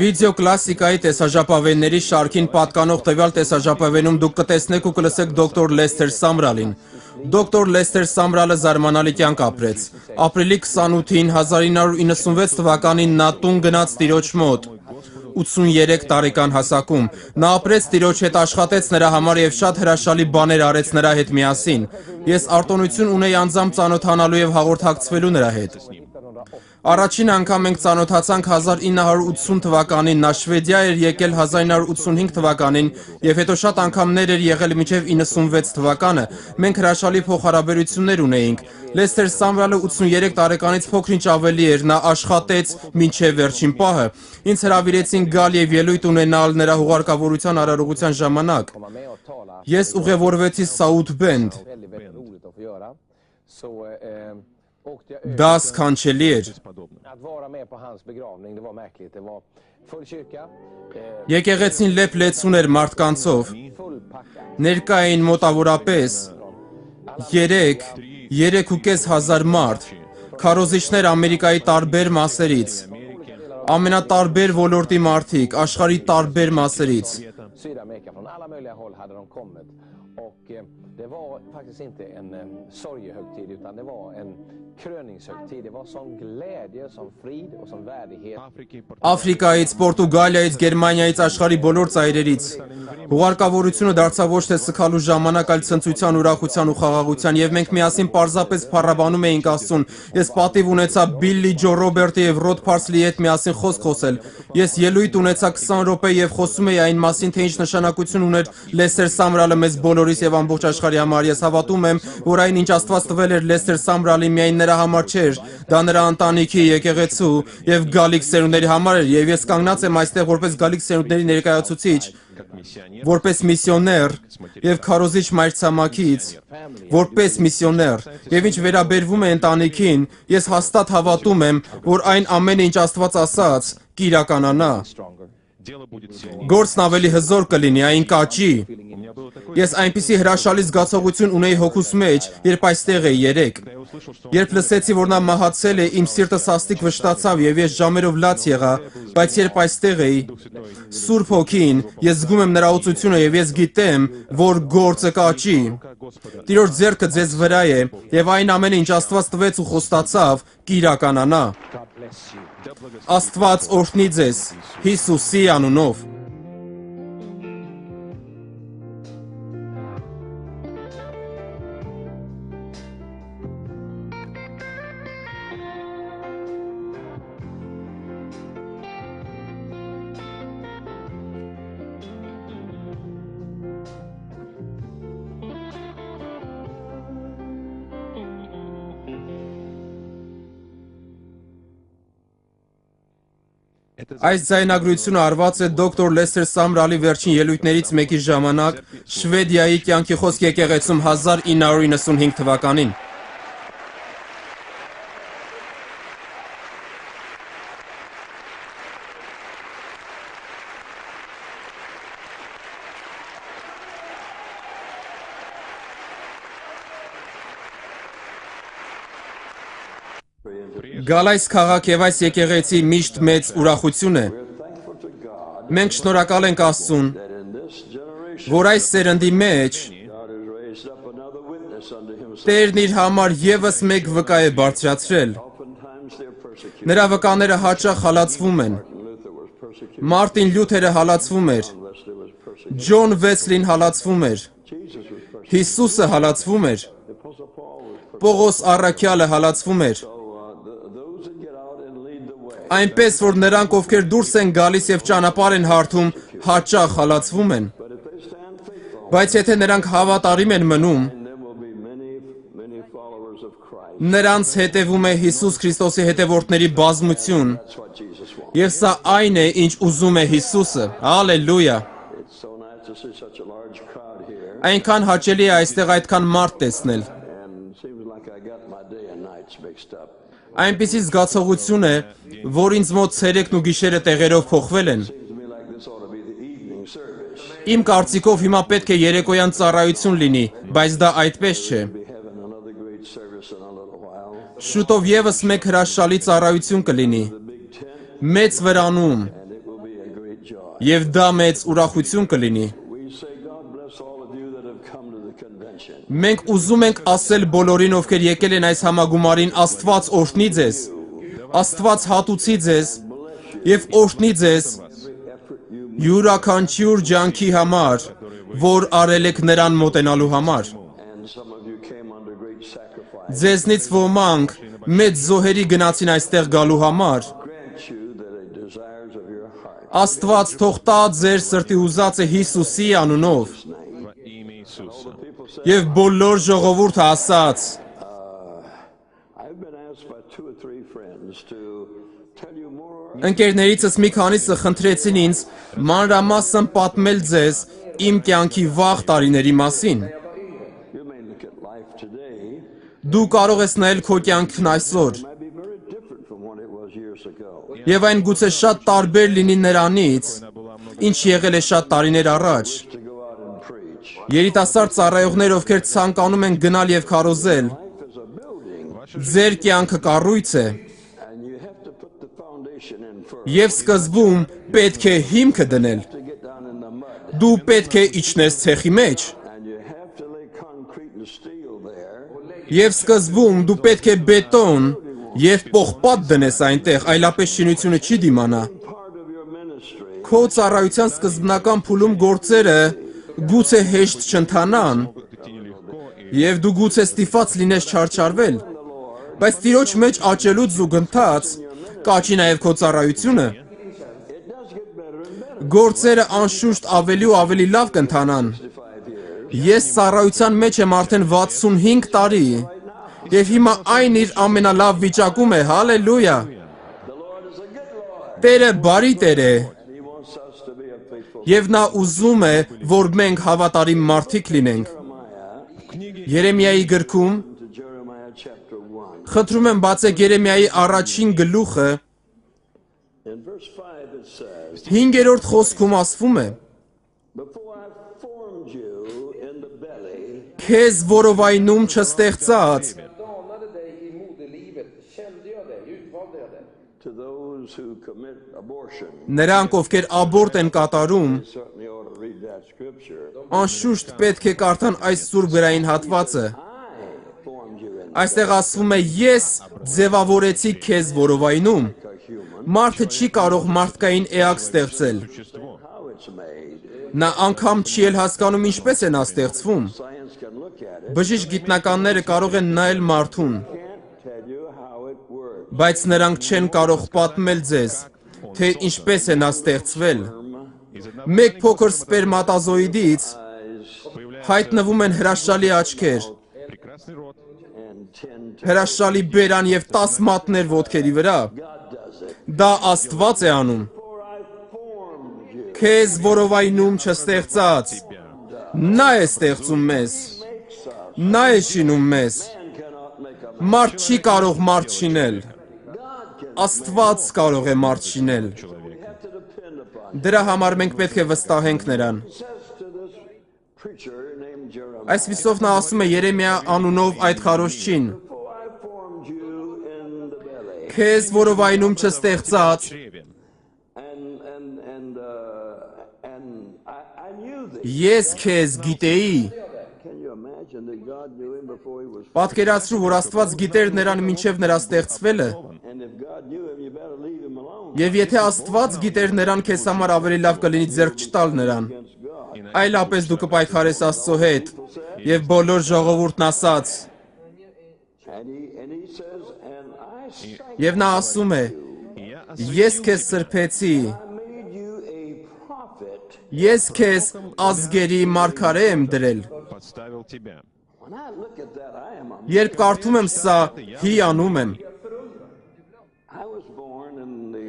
Վիդեո կլասիկայի տեսաժապավենների շարքին պատկանող տվյալ տեսաժապավենում դուք կտեսնեք ու կլսեք դոկտոր Լեսթեր Սամրալին։ Դոկտոր Լեսթեր Սամրալը զարմանալի կյանք ապրեց։ Ապրիլի 28-ին 1996 թվականին նա տուն գնաց տիրոջ մոտ 83 տարեկան հասակում։ Նա ապրեց տիրոջ հետ, աշխատեց նրա համար եւ շատ հրաշալի բաներ արեց նրա հետ միասին։ Ես արտոնություն ունեի անձամբ ծանոթանալու եւ հաղորդակցվելու նրա հետ։ Առաջին անգամ մենք ծանոթացանք 1980 թվականին, նա Շվեդիա էր եկել 1985 թվականին եւ հետո շատ անգամներ էր եղել մինչեւ 96 թվականը։ Մենք հրաշալի փոխհարաբերություններ ունեինք։ Լեսթեր Սամրալը 83 տարեկանից փոքր-ինչ ավելի էր, նա աշխատեց մինչեւ վերջին պահը։ Ինձ հրավիրեցին գալ եւ ելույթ ունենալ նրա հուղարկավորության արարողության ժամանակ։ Ես ուղևորվեցի South Bend։ Դա սքանչելի էր։ Եկեղեցին լեփ-լեցուն էր մարդկանցով։ Ներկա էին մոտավորապես 3,5 մարդ, քարոզիչներ Ամերիկայի տարբեր մասերից, ամենատարբեր ոլորտի մարդիկ, աշխարհի տարբեր մասերից։ Det var faktiskt inte en sorgehögtid utan det var en kröningshögtid. Det var sån glädje, sån frid och sån värdighet. Աֆրիկայից, Պորտուգալիայից, Գերմանիայից, աշխարհի բոլոր ծայրերից։ Հուղարկավորությունը դարձավ ոչ թե սգալու ժամանակ, այլ ցնծության, ուրախության ու խաղաղության, եւ մենք միասին պարզապես փառաբանում էինք Աստծուն։ Ես պատիվ ունեցա Բիլլի Ջո Ռոբերտի եւ Ռոդ Փարսլի հետ միասին խոսք խոսել։ Ես ելույթ ունեցա 20 րոպե եւ խոսում էի այն մասին, թե ինչ նշանակություն ուներ Լեսթեր Սամրալը մեզ բոլորիս եւ ամբողջ աշխարհի համար։ Ես հավատում եմ, որ այն ինչ Աստված տվել էր Լեսթեր Սամրալի միայն նրա համար չէր, դա նրա ընտանիքի, եկեղեցու եւ գալիք սերունդների համար էր, եւ ես կանգնած եմ այստեղ որպես գալիք սերունդների ներկայացուցիչ, որպես միսիոներ եւ քարոզիչ մայրցամաքից, որպես միսիոներ, եւ ինչ վերաբերվում է ընտանիքին, ես հաստատ հավատում եմ, որ այն ամենը, ինչ Աստված ասաց, կիրականանա։ Գործն ավելի հզոր կլինի, այն կաճի։ Ես այնպիսի հրաշալի զգացողություն ունեի հոգուս մեջ, երբ այստեղ էի երեկ։ Երբ լսեցի, որ նա մահացել է, իմ սիրտը սաստիկ վշտացավ եւ ես ժամերով լաց եղա, բայց երբ այստեղ էի, Սուրբ Հոգին, ես զգում եմ նրա օծությունը եւ ես գիտեմ, որ գործը կաճի։ Տիրոջ ձեռքը ձեզ վրա է եւ այն ամենը, ինչ Աստված տվեց ու խոստացավ, կիրականանա։ Աստված օրհնի ձեզ Հիսուսի անունով։ Այս ձայնագրությունը արված է դոկտոր Լեսթեր Սամրալի վերջին ելույթներից մեկի ժամանակ Շվեդիայի կյանքի խոսք եկեղեցում 1995 թվականին։ Գալ այս քաղաք եւ այս եկեղեցի միշտ մեծ ուրախություն է։ Մենք շնորհակալ ենք Աստծուն, որ այս սերնդի մեջ Տերն իր համար եւս մեկ վկա է բարձրացրել։ Նրա վկաները հաճախ հալածվում են։ Մարտին Լյութերը հալածվում էր։ Ջոն Վեսլին հալածվում էր։ Հիսուսը հալածվում էր։ Պողոս առաքյալը հալածվում էր։ Այնպես, որ նրանք, ովքեր դուրս են գալիս եւ ճանապարհ են հարթում, հաճախ հալածվում են։ Բայց եթե նրանք հավատարիմ են մնում, Նրանց հետևում է Հիսուս Քրիստոսի հետևորդների բազմություն, That's what Jesus wants. եւ սա այն է, ինչ ուզում է Հիսուսը։ Հալելույա։ It's so nice to see such a large crowd here. Այնքան հաճելի է այստեղ այդքան մարդ տեսնել։ And seems like I got my day and nights mixed up. Այնպիսի զգացողություն է, որ ինձ մոտ ցերեկն ու գիշերը տեղերով փոխվել են։ Seems to me like this ought to be the evening service. Իմ կարծիքով հիմա պետք է երեկոյան ծառայություն լինի, բայց դա այդպես չէ։ We'll be having another great service in a little while. Շուտով եւս մեկ հրաշալի ծառայություն կլինի, The big tent, մեծ վրանում, and it will be a great joy. եւ դա մեծ ուրախություն կլինի։ We say God bless all of you that have come to the convention. Մենք ուզում ենք ասել բոլորին, ովքեր եկել են այս համագումարին, Աստված օրհնի ձեզ, Աստված հատուցի ձեզ եւ օրհնի ձեզ Every effort you յուրաքանչյուր ջանքի համար, որ արել եք նրան մոտենալու համար։ and some of you came under great sacrifice. Ձեզնից ոմանք մեծ զոհերի գնացին այստեղ գալու համար։ Grant you that the desires of your heart. Աստված թող տա ձեր սրտի ուզածը Հիսուսի անունով։ People say, Եվ բոլոր ժողովուրդը ասաց. I've been asked by 2 or 3 friends to tell you more. Ընկերներիցս մի քանիսը խնդրեցին ինձ մանրամասն պատմել ձեզ իմ կյանքի վաղ տարիների մասին։ You may look at life today, Դու կարող ես նայել քո կյանքն այսօր, it might be very different from what it was years ago. եւ այն գուցե շատ տարբեր լինի նրանից, ինչ եղել է շատ տարիներ առաջ։ To go out and preach. Երիտասարդ ծառայողներ, ովքեր ցանկանում են գնալ եւ քարոզել, Life is a building, ձեր կյանքը կառույց է, and you have to put the foundation in first. եւ սկզբում պետք է հիմքը դնել։ To get down in the mud, Դու պետք է իջնես ցեխի մեջ, and you have to lay concrete and steel there. եւ սկզբում դու պետք է բետոն եւ պողպատ դնես այնտեղ, այլապես շինությունը չի դիմանա։ Part of your ministry Քո ծառայության սկզբնական փուլում գործերը գուցե հեշտ չընթանան, եւ դու գուցե ստիպված լինես չարչարվել, բայց Տիրոջ մեջ աճելու զուգընթաց կաճի նաեւ քո ծառայությունը։ Գործերը անշուշտ ավելի ու ավելի լավ կընթանան։ Ես ծառայության մեջ եմ արդեն 65 տարի, եւ հիմա այն իր ամենալավ վիճակում է, հալելույա։ Տերը բարի Տեր է, He wants us to be a faithful եւ նա ուզում է, որ մենք հավատարիմ մարդիկ լինենք։ Երեմիայի գրքում, to Jeremiah chapter 1. խնդրում եմ բացեք Երեմիայի առաջին գլուխը, In verse 5 it says, 5-րդ խոսքում ասվում է. Before I formed you in the belly, Քեզ որովայնում չստեղծած, Danade dig i moderlivet kände jag dig, utvalde jag dig. to those who commit abortion. նրանք ովքեր աբորտ են կատարում, Certainly ought to read that scripture. անշուշտ պետք է կարդան այս սուրբ գրային հատվածը։ I formed you in Այստեղ ասվում է ես ձևավորեցի քեզ որովայնում։ a human. Մարդը չի կարող մարդկային էակ ստեղծել։ How it's made. Նա անգամ չի էլ հասկանում ինչպես է նա ստեղծվում։ Science can look at it. Բժիշկ գիտնականները կարող են նայել մարդուն, Can't tell you how it works. բայց նրանք չեն կարող պատմել ձեզ, թե ինչպես է նա ստեղծվել։ Մեկ փոքր սպերմատոզոիդից հայտնվում են հրաշալի աչքեր, And 10 հրաշալի բերան եւ 10 մատներ ոտքերի վրա։ God does it. Դա Աստված է անում։ For I formed you. Քեզ որովայնում չստեղծած։ Նա է ստեղծում մեզ։ Makes us. Նա է շինում մեզ։ Man cannot make a Մարդ չի կարող մարդ շինել։ God can. Աստված կարող է մարդ շինել։ We have to depend upon. Դրա համար մենք պետք է վստահենք նրան։ It says to this preacher named Jeremiah. Այսպիսով նա ասում է Երեմիա անունով այդ քարոզչին. Before I formed you in the belly. Քեզ որովայնում չստեղծած, And I knew thee. ես քեզ գիտեի։ Can you imagine that God knew him before he was? Պատկերացրու, որ Աստված գիտեր նրան մինչև նրա ստեղծվելը, And if God knew him, you better leave him alone. եւ եթե Աստված գիտեր նրան, քեզ համար ավելի լավ կլինի ձեռք չտալ նրան։ Against God. Այլապես դու կպայքարես Աստծո հետ, եւ բոլոր ժողովուրդն ասաց, And he says, and I sanctified եւ նա ասում է. Ես քեզ սրբեցի, I made you a prophet. ես քեզ ազգերի մարգարե եմ դրել։ подставил тебя. When I look at that, I am amazed. Երբ կարդում եմ սա, հիանում եմ։ I was born in the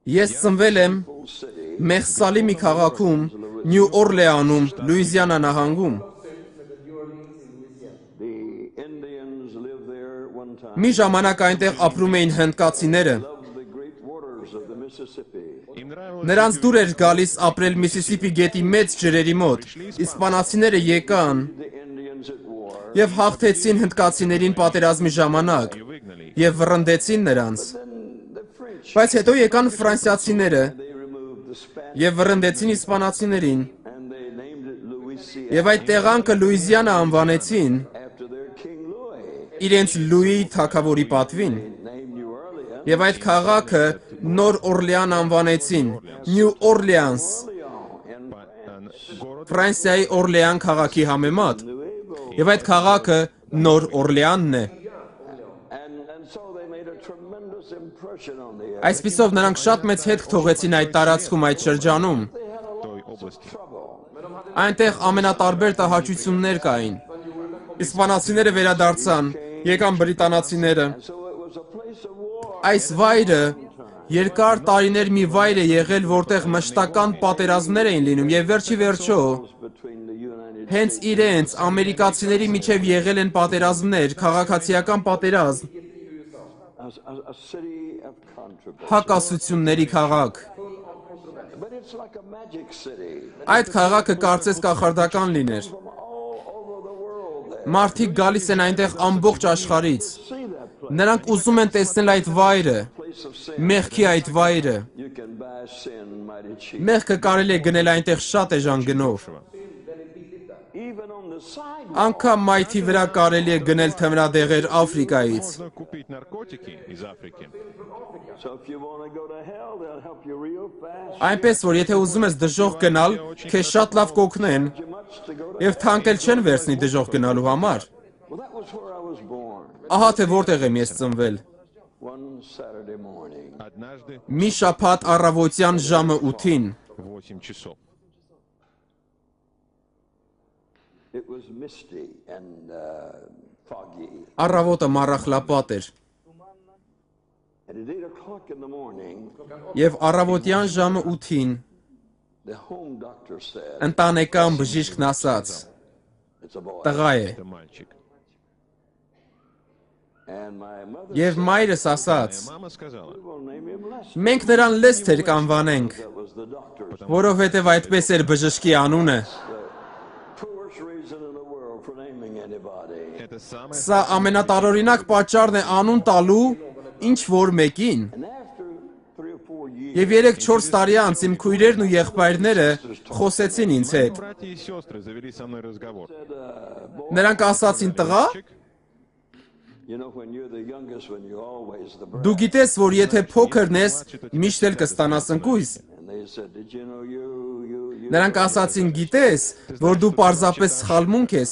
Ես ծնվել եմ full city. Մեխսալիմի քաղաքում, Նյու Օրլեանում, Լուիզիանա նահանգում։ The Indians lived there one time. Մի ժամանակ այնտեղ ապրում էին հնդկացիները։ Loved the great waters of the Mississippi. Նրանց դուր էր գալիս ապրել Միսիսիպի գետի մեծ ջրերի մոտ։ Իսպանացիները եկան The Indians at war. եւ հաղթեցին հնդկացիներին պատերազմի ժամանակ եւ վռնդեցին նրանց։ Then the French, Բայց հետո եկան ֆրանսիացիները they removed the Spanish եւ վռնդեցին իսպանացիներին and they named it Louisiana եւ այդ տեղանքը Լուիզիանա անվանեցին after their King Louis. իրենց Լուի թագավորի պատվին։ Named New Orleans. Եվ այդ քաղաքը Նոր Օրլեան անվանեցին Նյու Օրլեանս, In Ֆրանսիայի Օրլեան քաղաքի համեմատ։ Եվ այդ քաղաքը Նոր Օրլեանն է։ and so they made a tremendous impression on the area. Այսպիսով նրանք շատ մեծ հետք թողեցին այդ տարածքում, այդ շրջանում։ They had a lot of trouble. Այնտեղ ամենատարբեր տհաճություններ կային։ Իսպանացիները վերադարձան, եկան բրիտանացիները։ So it was a place of war. Այս վայրը երկար տարիներ մի վայր է եղել, որտեղ մշտական պատերազմներ էին լինում եւ վերջի վերջո Between the United հենց իրենց ամերիկացիների միջև եղել են պատերազմներ, քաղաքացիական պատերազմ, a city of controversy. հակասությունների քաղաք։ But it's like a magic city. Այդ քաղաքը կարծես կախարդական լիներ։ From all over the world there. Մարդիկ գալիս են այնտեղ ամբողջ աշխարհից։ See that place. Նրանք ուզում են տեսնել այդ վայրը, Place of sin. մեղքի այդ վայրը։ You can buy sin mighty cheap. Մեղքը կարելի է գնել այնտեղ շատ էժան գնով։ Even on the sidewalk. Անկամ մայթի վրա կարելի է գնել թմրադեղեր Աֆրիկայից։ Можно купить наркотики из Африки. So if you want to go to hell, they'll help you real fast. Այնպես որ եթե ուզում ես դժոխք գնալ, քեզ շատ լավ կօգնեն Too much to go to եւ թանկ էլ չեն վերցնի դժոխք գնալու համար։ Well, that was where I was born. Ահա թե որտեղ եմ ես ծնվել։ One Saturday morning. Однажды Մի շաբաթ առավոտյան ժամը 8-ին в 8 часов. It was misty and foggy. առավոտը մառախլապատ էր And at 8 o'clock in the morning, եւ առավոտյան ժամը 8-ին the home doctor said, ընտանեկան բժիշկն ասաց. it's a boy. Տղա է։ Это мальчик. And my mother Եվ said, մայրս ասաց. Мама сказала, we'll name him Lester. Մենք նրան Լեսթեր կանվանենք, That was the doctor's որովհետեւ այդպես էր բժշկի անունը։ poorest reason in the world for naming anybody. это самое Սա ամենատարօրինակ պատճառն է անուն տալու ինչ որ մեկին։ And after 3 or 4 years, Եվ 3-4 տարի անց իմ քույրերն ու եղբայրները խոսեցին ինձ հետ։ братья и сестры завели со мной разговор. boy, Նրանք ասացին. «Տղա, you know, when you're the youngest, when you're always the brat. դու գիտես, որ եթե փոքրն ես, միշտ էլ կստանաս ընկույզ»։ And they said, did you know you Նրանք ասացին. «Գիտես, որ դու պարզապես սխալմունք ես,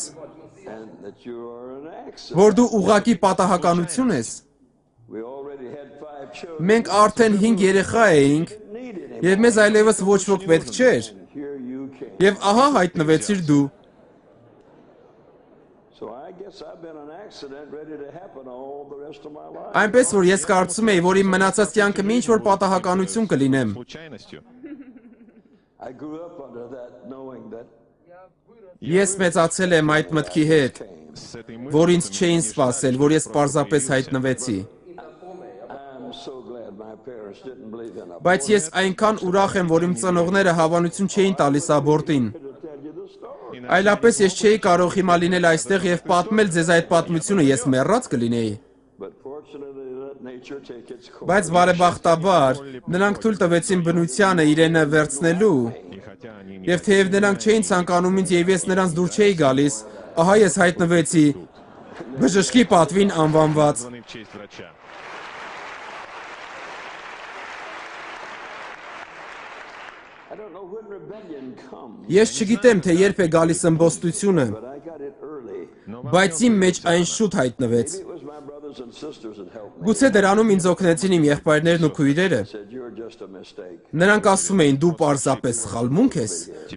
and that you are an accident. որ դու ուղակի պատահականություն ես։ We already had 5 children. Մենք արդեն 5 երեխա էինք, Needed him. եւ մեզ այլևս ոչ ոք պետք չէր։ And here you came. Եվ ահա հայտնվեցիր դու։ So I guess I've been an accident ready to happen all the rest of my life. Այնպես որ ես կարծում եի, որ իմ մնացած կյանքը մի ինչ-որ պատահականություն կլինեմ։ Случайностью. I grew up under that knowing that Ես մեծացել եմ այդ մտքի հետ, С этой мыслью, որ ինձ չէին սպասել, որ ես պարզապես հայտնվեցի։ I'm so glad my parents didn't believe in a Բայց ես այնքան ուրախ եմ, որ իմ ծնողները հավանություն չէին տալիս աբորտին։ to tell you the story. Այլապես ես չէի կարող հիմա լինել այստեղ եւ պատմել ձեզ այդ պատմությունը, ես մեռած կլինեի։ But fortunately, let nature take its course. Բայց բարեբախտաբար նրանք թույլ տվեցին բնությանը իրենը վերցնելու, и хотя они не եւ թեև նրանք չէին ցանկանում ինձ եւ ես նրանց դուր չէի գալիս, ահա ես հայտնվեցի բժշկի պատվին անվանված։ названы в честь врача. I don't know when rebellion comes, Ես չգիտեմ, թե երբ է գալիս ըմբոստությունը, but I got it early. բայց իմ մեջ այն շուտ հայտնվեց։ It was my brothers and sisters that helped me. Գուցե դրանում ինձ օգնեցին իմ եղբայրներն ու քույրերը։ Said you're just a mistake. Նրանք ասում էին՝ դու պարզապես սխալմունք ես,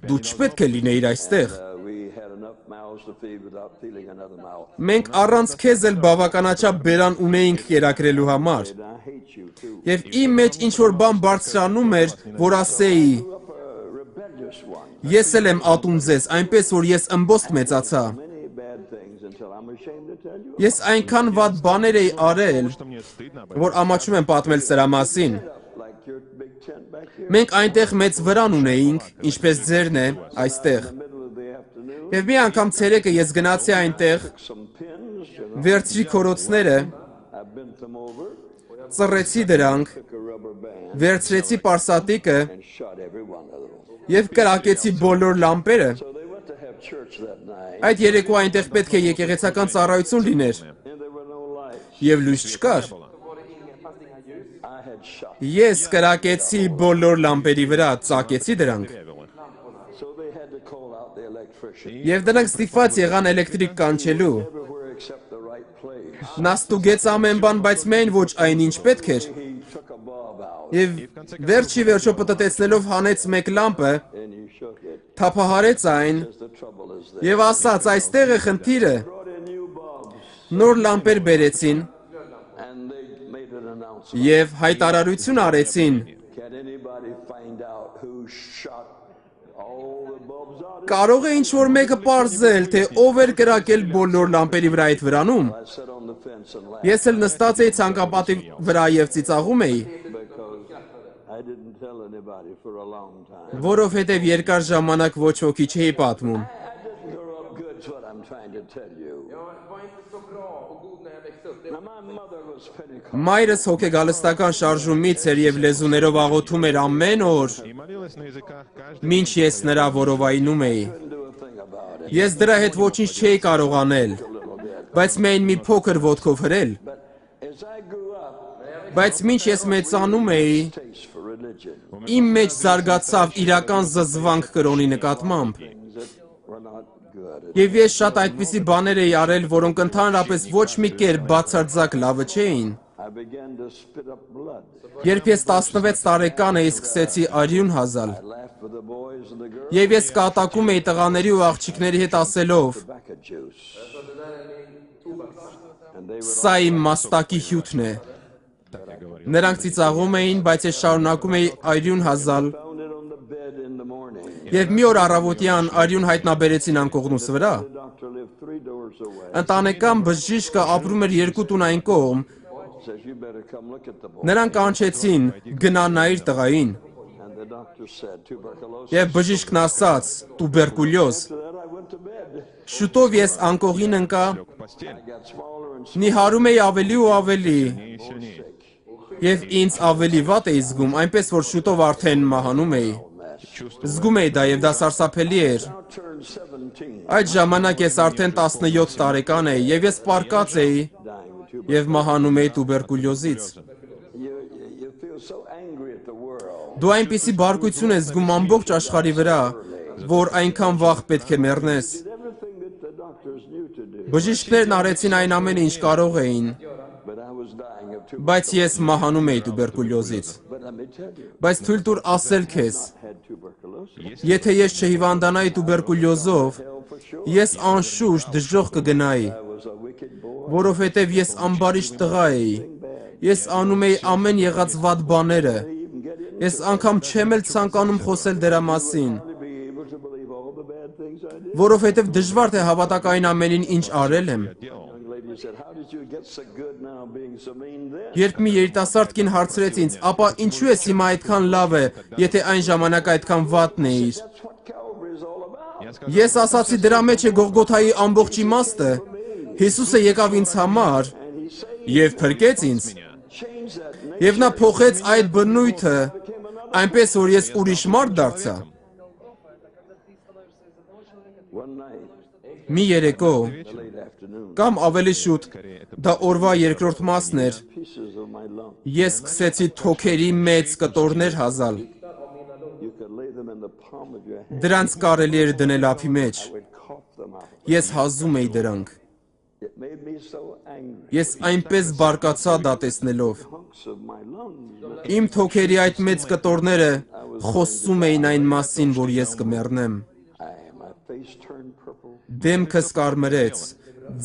դու չպետք է լինեիր այստեղ։ We had enough mouths mouths to feed without feeling another mouth. Մենք առանց քեզ էլ բավականաչափ բերան ունեինք կերակրելու համար։ And I hate you too. Եվ իմ մեջ ինչ-որ բան բարձրանում էր, որ ասեի, Up a rebellious one. ես էլ եմ ատում ձեզ, այնպես որ ես ըմբոստ մեծացա։ Many bad things until I'm ashamed to tell you. Ես այնքան վատ բաներ էի արել, Что мне стыдно об этом. որ ամաչում եմ պատմել սրա մասին։ Like your big tent back here. Մենք այնտեղ մեծ վրան ունեինք, ինչպես ձերն է, այստեղ։ In the middle of the afternoon. Եվ մի անգամ ցերեկը ես գնացի այնտեղ, Some pins, you know. վերցրի քորոցները, I bent them over, ծռեցի դրանք, took a rubber band վերցրեցի պարսատիկը and shot every one of them. եւ կրակեցի բոլոր լամպերը։ So they went to have church that night Այդ երեկո այնտեղ պետք է եկեղեցական ծառայություն լիներ, and there were no lights. եւ լույս չկար։ I had shot. Ես կրակեցի բոլոր լամպերի վրա, ծակեցի դրանք։ So they had to call out the electrician. Եվ դրանք ստիպված եղան էլեկտրիկ կանչելու։ Everywhere except the right place. Նա ստուգեց ամեն բան, բայց միայն ոչ այն, ինչ պետք էր։ He took a bulb out Եվ վերջի վերջո պտտեցնելով հանեց մեկ լամպը, and he shook it. թափահարեց այն The trouble is that եւ ասաց, այստեղ է խնդիրը։ brought in new bulbs Նոր լամպեր բերեցին and they made an announcement. եւ հայտարարություն արեցին։ Can anybody find out who shot all the bulbs out? Կարող է ինչ-որ mեկը պարզել, թե ով էր կրակել բոլոր լամպերի վրա այդ վրանում։ I sat on the fence and laughed Ես էլ նստած էի ցանկապատի վրա եւ ծիծաղում էի, because I didn't tell anybody for a long time. որովհետեւ երկար ժամանակ ոչ ոքի չէի պատմում։ I didn't grow up good, is what I'm trying to tell you. Jag var inte så bra och god när jag växte upp. Now my mother was Pentecostal. Մայրս հոգեգալստական շարժումից էր եւ լեզուներով աղոթում էր ամեն օր, И молилась на языках каждый մինչ ես նրա որովայնում էի։ Couldn't do a thing about it. Ես դրա հետ ոչինչ չէի կարող անել, բայց միայն մի փոքր ոտքով հրել։ But as I grew up, Բայց մինչ ես մեծանում էի, taste for religion, իմ մեջ զարգացավ իրական զզվանք կրոնի նկատմամբ։ things that were not good. Եվ ես շատ այդպիսի բաներ էի արել, որոնք ընդհանրապես ոչ մի կերպ բացարձակ լավը չէին։ I began to spit up blood. Երբ ես 16 տարեկան էի, սկսեցի արյուն հազալ։ I laughed with the boys and the girls. Եվ ես կատակում էի տղաների ու աղջիկների հետ ասելով. Tobacco juice. And they would Սա իմ մաստակի հյութն է։ Նրանք ծիծաղում էին, բայց ես շարունակում էի արյուն հազալ։ found it on the bed in the morning. Եվ մի օր առավոտյան արյուն հայտնաբերեցին անկողնուս վրա։ The doctor lived 3 doors away. Ընտանեկան բժիշկը ապրում էր 2 տուն այն կողմ։ Says you better come look at the boy. Նրանք կանչեցին գնա նայիր տղային։ And the doctor said tuberculosis. Եվ բժիշկն ասաց տուբերկուլյոզ։ After that I went to bed. Շուտով ես անկողին ընկա, в постель. I got smaller and նիհարում էի ավելի ու ավելի, И сильнее. եւ ինձ ավելի վատ էի զգում, այնպես որ շուտով արդեն մահանում էի։ Զգում էի դա եւ դա սարսափելի էր։ now turned 17. Այդ ժամանակ ես արդեն 17 տարեկան էի եւ ես պարկած էի Dying with tuberculosis. եւ մահանում էի տուբերկուլյոզից։ You feel so angry at the world. Դու այնպիսի բարկություն ես զգում ամբողջ աշխարհի վրա, որ այնքան վաղ պետք է մեռնես։ Did everything that the doctors knew to do. Բժիշկներն արեցին այն ամենը, ինչ կարող էին, But I was dying of tuberculosis. բայց ես մահանում էի տուբերկուլյոզից։ But let me tell you, Բայց թույլ տուր ասել քեզ, I had tuberculosis. եթե ես չհիվանդանայի տուբերկուլյոզով, Hell for sure. ես անշուշտ դժոխք կգնայի, I was a wicked boy. որովհետև ես ամբարիշտ տղա էի։ Ես անում էի ամեն եղած վատ բաները։ Even get in Ես անգամ չեմ էլ ցանկանում խոսել դրա մասին, to be able to believe all the bad things I did. որովհետև դժվար թե հավատակ այն ամենին, ինչ արել եմ։ Young lady said, how did you get so good now being so mean then? Երբ մի երիտասարդ կին հարցրեց ինձ, ապա ինչու ես հիմա այդքան լավ է, եթե այն ժամանակ այդքան վատն էիր։ That's what Calvary's all about. Я сказал, Ես ասացի դրա մեջ է Գողգոթայի ամբողջ իմաստը։ Հիսուսը եկավ ինձ համար եւ փրկեց ինձ։ Change that name. Եվ նա փոխեց այդ բնույթը, այնպես որ ես ուրիշ մարդ դարձա։ One night, Մի երեկո late afternoon, կամ ավելի շուտ, դա օրվա երկրորդ մասն էր, pieces of my lump. ես սկսեցի թոքերի մեծ կտորներ հազալ։ You could lay them in the palm of your hand. Դրանց կարելի էր դնել ափի մեջ։ I would cough them out. Ես հազում էի դրանք։ It made me so angry. Ես այնպես բարկացա դա տեսնելով։ Hunks of my lungs. Իմ թոքերի այդ մեծ կտորները խոսում էին այն մասին, որ ես կմեռնեմ։ I face turned purple. դեմքս կարմրեց,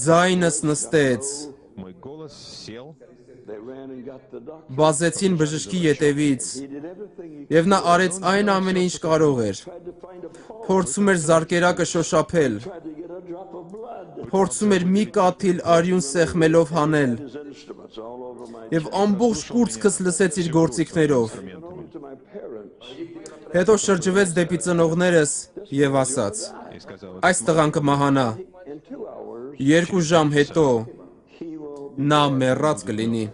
ձայնս նստեց, Мой голос сел. They ran and got the doctor. վազեցին բժշկի ետևից, He did everything he եւ նա արեց այն ամենը, ինչ կարող էր, tried to find a pulse, փորձում էր զարկերակը շոշափել, tried to get a drop of blood. փորձում էր մի կաթիլ արյուն սեղմելով հանել, His instruments all over my եւ ամբողջ կուրծքս լսեց իր գործիքներով, home to my parents. հետո շրջվեց դեպի ծնողներս եւ ասաց. И сказал, Այս տղան կմահանա, In 2 hours, 2 ժամ հետո he will. նա մեռած կլինի։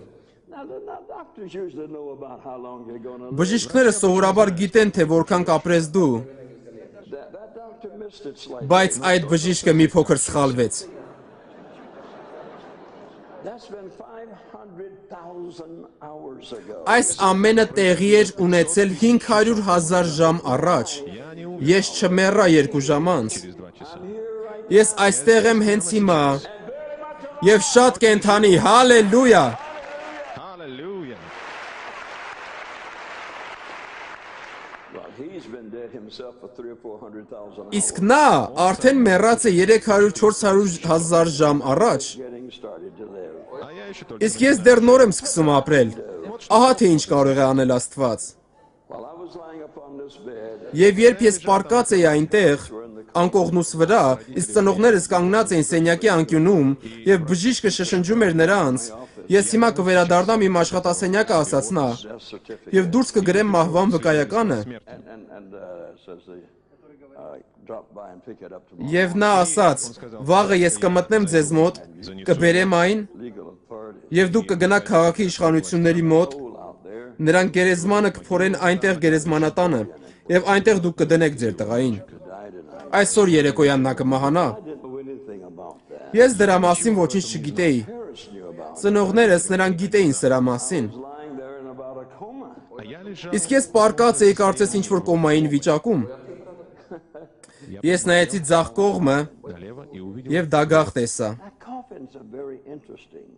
Now, the doctors usually know about how long they're going to live. Բժիշկները սովորաբար գիտեն, թե որքան կապրես դու, That doctor missed it slightly. բայց այդ բժիշկը մի փոքր սխալվեց։ That's been 500,000 hours ago. Այս ամենը տեղի էր ունեցել 500,000 ժամ առաջ։ Ես չմեռա 2 ժամ անց։ через 2 часа. Ես այստեղ եմ հենց հիմա եւ շատ կենթանի, հալելույա։ Аллилуйя! Well, he's been dead himself for 300,000 or 400,000 hours. Իսկ նա արդեն մեռած է 300-400,000 ժամ առաջ։ Getting started to live. А я еще только Իսկ ես դեռ նոր եմ սկսում ապրել։ Ահա թե ինչ կարող է անել Աստված։ While I was lying upon this bed, Եվ երբ ես պարկած էի այնտեղ, անկողնուս վրա, իսկ ծնողներս կանգնած էին սենյակի անկյունում, եւ բժիշկը շշնջում էր նրանց, ես հիմա կվերադառնամ իմ աշխատասենյակը, ասաց նա, death certificate, եւ դուրս կգրեմ մահվան վկայականը։ and says the drop by and pick it up tomorrow. Եվ նա ասաց. Վաղը ես կմտնեմ ձեզ մոտ, կբերեմ այն, Legal authorities եւ դուք կգնաք քաղաքի իշխանությունների մոտ, out there. նրանք գերեզմանը կփորեն այնտեղ գերեզմանատանը, եւ այնտեղ դուք կդնեք ձեր տղային։ Died and Այսօր երեկոյան նա կմահանա։ I didn't know anything about that. Ես դրա մասին ոչինչ չգիտեի։ Parents knew about it. Ծնողներս նրանք գիտեին սրա մասին։ Lying there in about a coma. А я лежал Իսկ ես պարկած էի կարծես ինչ-որ կոմային վիճակում։ Ես նայեցի ձախ կողմը налево и увидел եւ դագաղ տեսա։ That coffin's a very interesting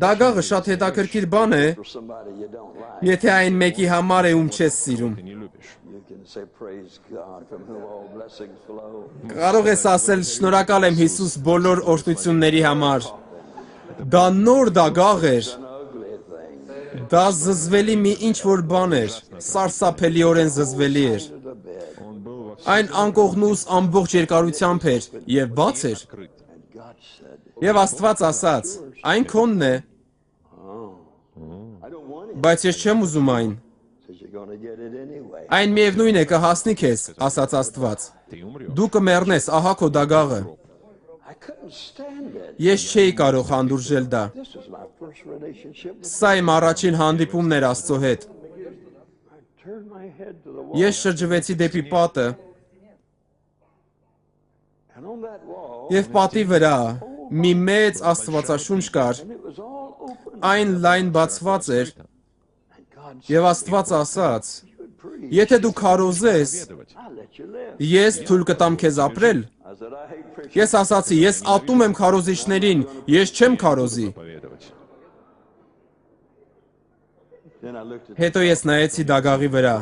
Դագաղը շատ հետաքրքիր բան է, for somebody you don't like. եթե այն մեկի համար է, ում չես սիրում։ ты не любишь. You can say praise God from whom all blessings flow. Կարող ես ասել շնորհակալ եմ Հիսուս բոլոր օրհնությունների համար։ Դա նոր դագաղ էր։ An ugly thing. Դա զզվելի մի ինչ-որ բան էր, սարսափելիորեն զզվելի էր։ To the bed. Он был во Այն անկողնուս ամբողջ երկարությամբ էր եւ բաց էր։ вскрыт. And God said, Եվ Աստված ասաց. Այն քոնն է, I don't want it. բայց ես չեմ ուզում այն։ Says you're going to get it anyway. Այն միևնույն է կհասնի քեզ, ասաց Աստված։ Ты умрешь. Դու կմեռնես, ահա քո դագաղը։ I couldn't stand it. Ես չէի կարող հանդուրժել դա։ This was my first relationship. Սա իմ առաջին հանդիպումն էր Աստծո հետ։ I turned my head to the wall. Ես շրջվեցի դեպի պատը And on that wall, եւ պատի վրա մի մեծ Աստվածաշունչ կար։ and it was all open. Այն լայն բացված էր And God said, եւ Աստված ասաց. you would preach. Եթե դու քարոզես, I'll let you live. ես թույլ կտամ քեզ ապրել։ I said, I hate preaching. Ես ասացի, ես ատում եմ քարոզիչներին, ես չեմ քարոզի։ Проповедовать. Then I looked at Հետո ես նայեցի դագաղի վրա։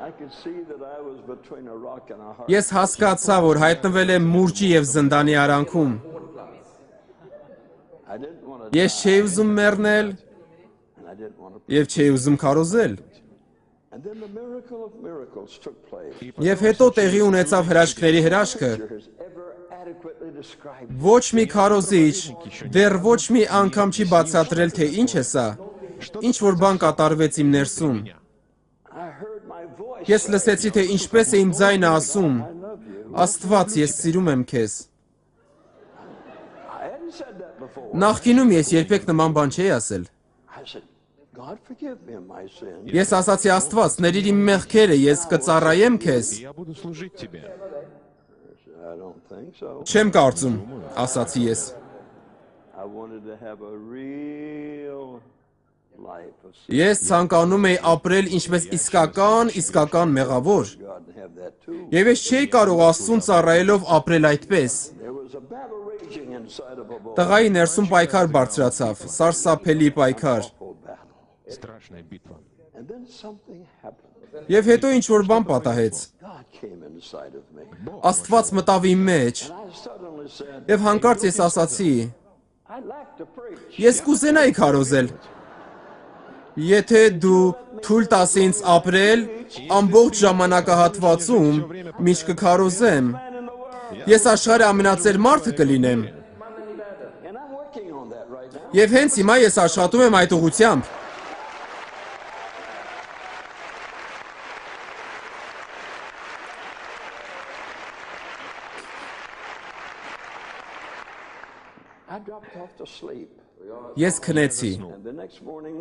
I could see that I was between a rock and a hard. Ես հասկացա, որ հայտնվել եմ մուրճի եւ զնդանի արանքում։ I didn't want to Ես չէի ուզում մեռնել and I didn't want to. եւ չէի ուզում քարոզել։ And then the miracle of miracles took place. Եվ հետո տեղի ունեցավ հրաշքների հրաշքը։ Has ever adequately described. Ոչ մի քարոզիչ դեռ ոչ մի անգամ չի բացատրել, թե ինչ է սա։ Ինչ որ բան կատարվեց իմ ներսում։ I heard my voice. Ես լսեցի, թե ինչպես է իմ ձայնը ասում. I love you. Աստված, ես սիրում եմ քեզ։ I hadn't said that before. Նախկինում ես երբեք նման բան չէի ասել։ I said, God forgive me of my sin. Ես ասացի Աստված, ների իմ մեղքերը, ես կծառայեմ քեզ։ И я буду служить тебе. I don't think so. Չեմ կարծում, ասացի ես։ I wanted to have a real life of sin. Ես ցանկանում էի ապրել ինչպես իսկական մեղավոր։ God and have that too. Եվ ես չէի կարող Աստծուն ծառայելով ապրել այդպես։ There was a battle raging inside of a boy. Տղայի ներսում պայքար բարձրացավ, սարսափելի պայքար։ Awful battle. Страшная битва. And then something happened. Եվ հետո ինչ որ բան պատահեց։ God came in inside of me. Աստված մտավ իմ մեջ, And I suddenly said, եւ հանկարծ ես ասացի. I'd like to preach. Ես կուզենայի քարոզել։ Եթե դու թույլ տաս ինձ ապրել ամբողջ ժամանակահատվածում, մինչ կքարոզեմ, ես աշխարհի ամենածեր մարդը կլինեմ։ And I'm working on that right now. Եվ հենց հիմա ես աշխատում եմ այդ ուղղությամբ։ I dropped off to sleep. Ես քնեցի։ And the next morning,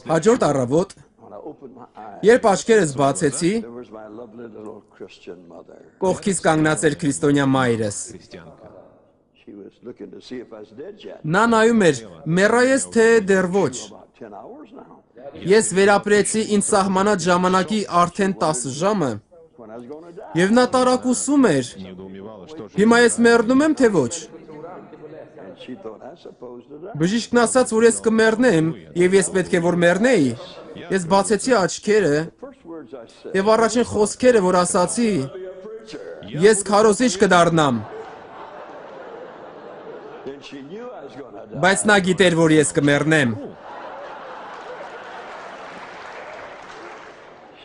Հաջորդ առավոտ, when I opened my eyes, երբ աչքերս բացեցի, there was my lovely little Christian mother. կողքից կանգնած էր քրիստոնյա մայրս։ Христианка. She was looking to see if I was dead yet. Նա նայում էր, մեռա ես թե դեռ ոչ։ About 10 hours now. Ես վերապրեցի ինձ սահմանած ժամանակի արդեն 10 ժամը, When I was going to die. եւ նա տարակուսում էր։ Недоумевала, что же Հիմա ես մեռնում եմ թե ոչ։ And she thought I was supposed to die. Բժիշկն ասաց, որ ես կմեռնեմ, եւ ես պետք է որ մեռնեի։ Ես բացեցի աչքերը First words I said, եւ առաջին խոսքերը, որ ասացի, ես քարոզիչ կդառնամ, then she knew I was going to die. բայց նա գիտեր, որ ես կմեռնեմ։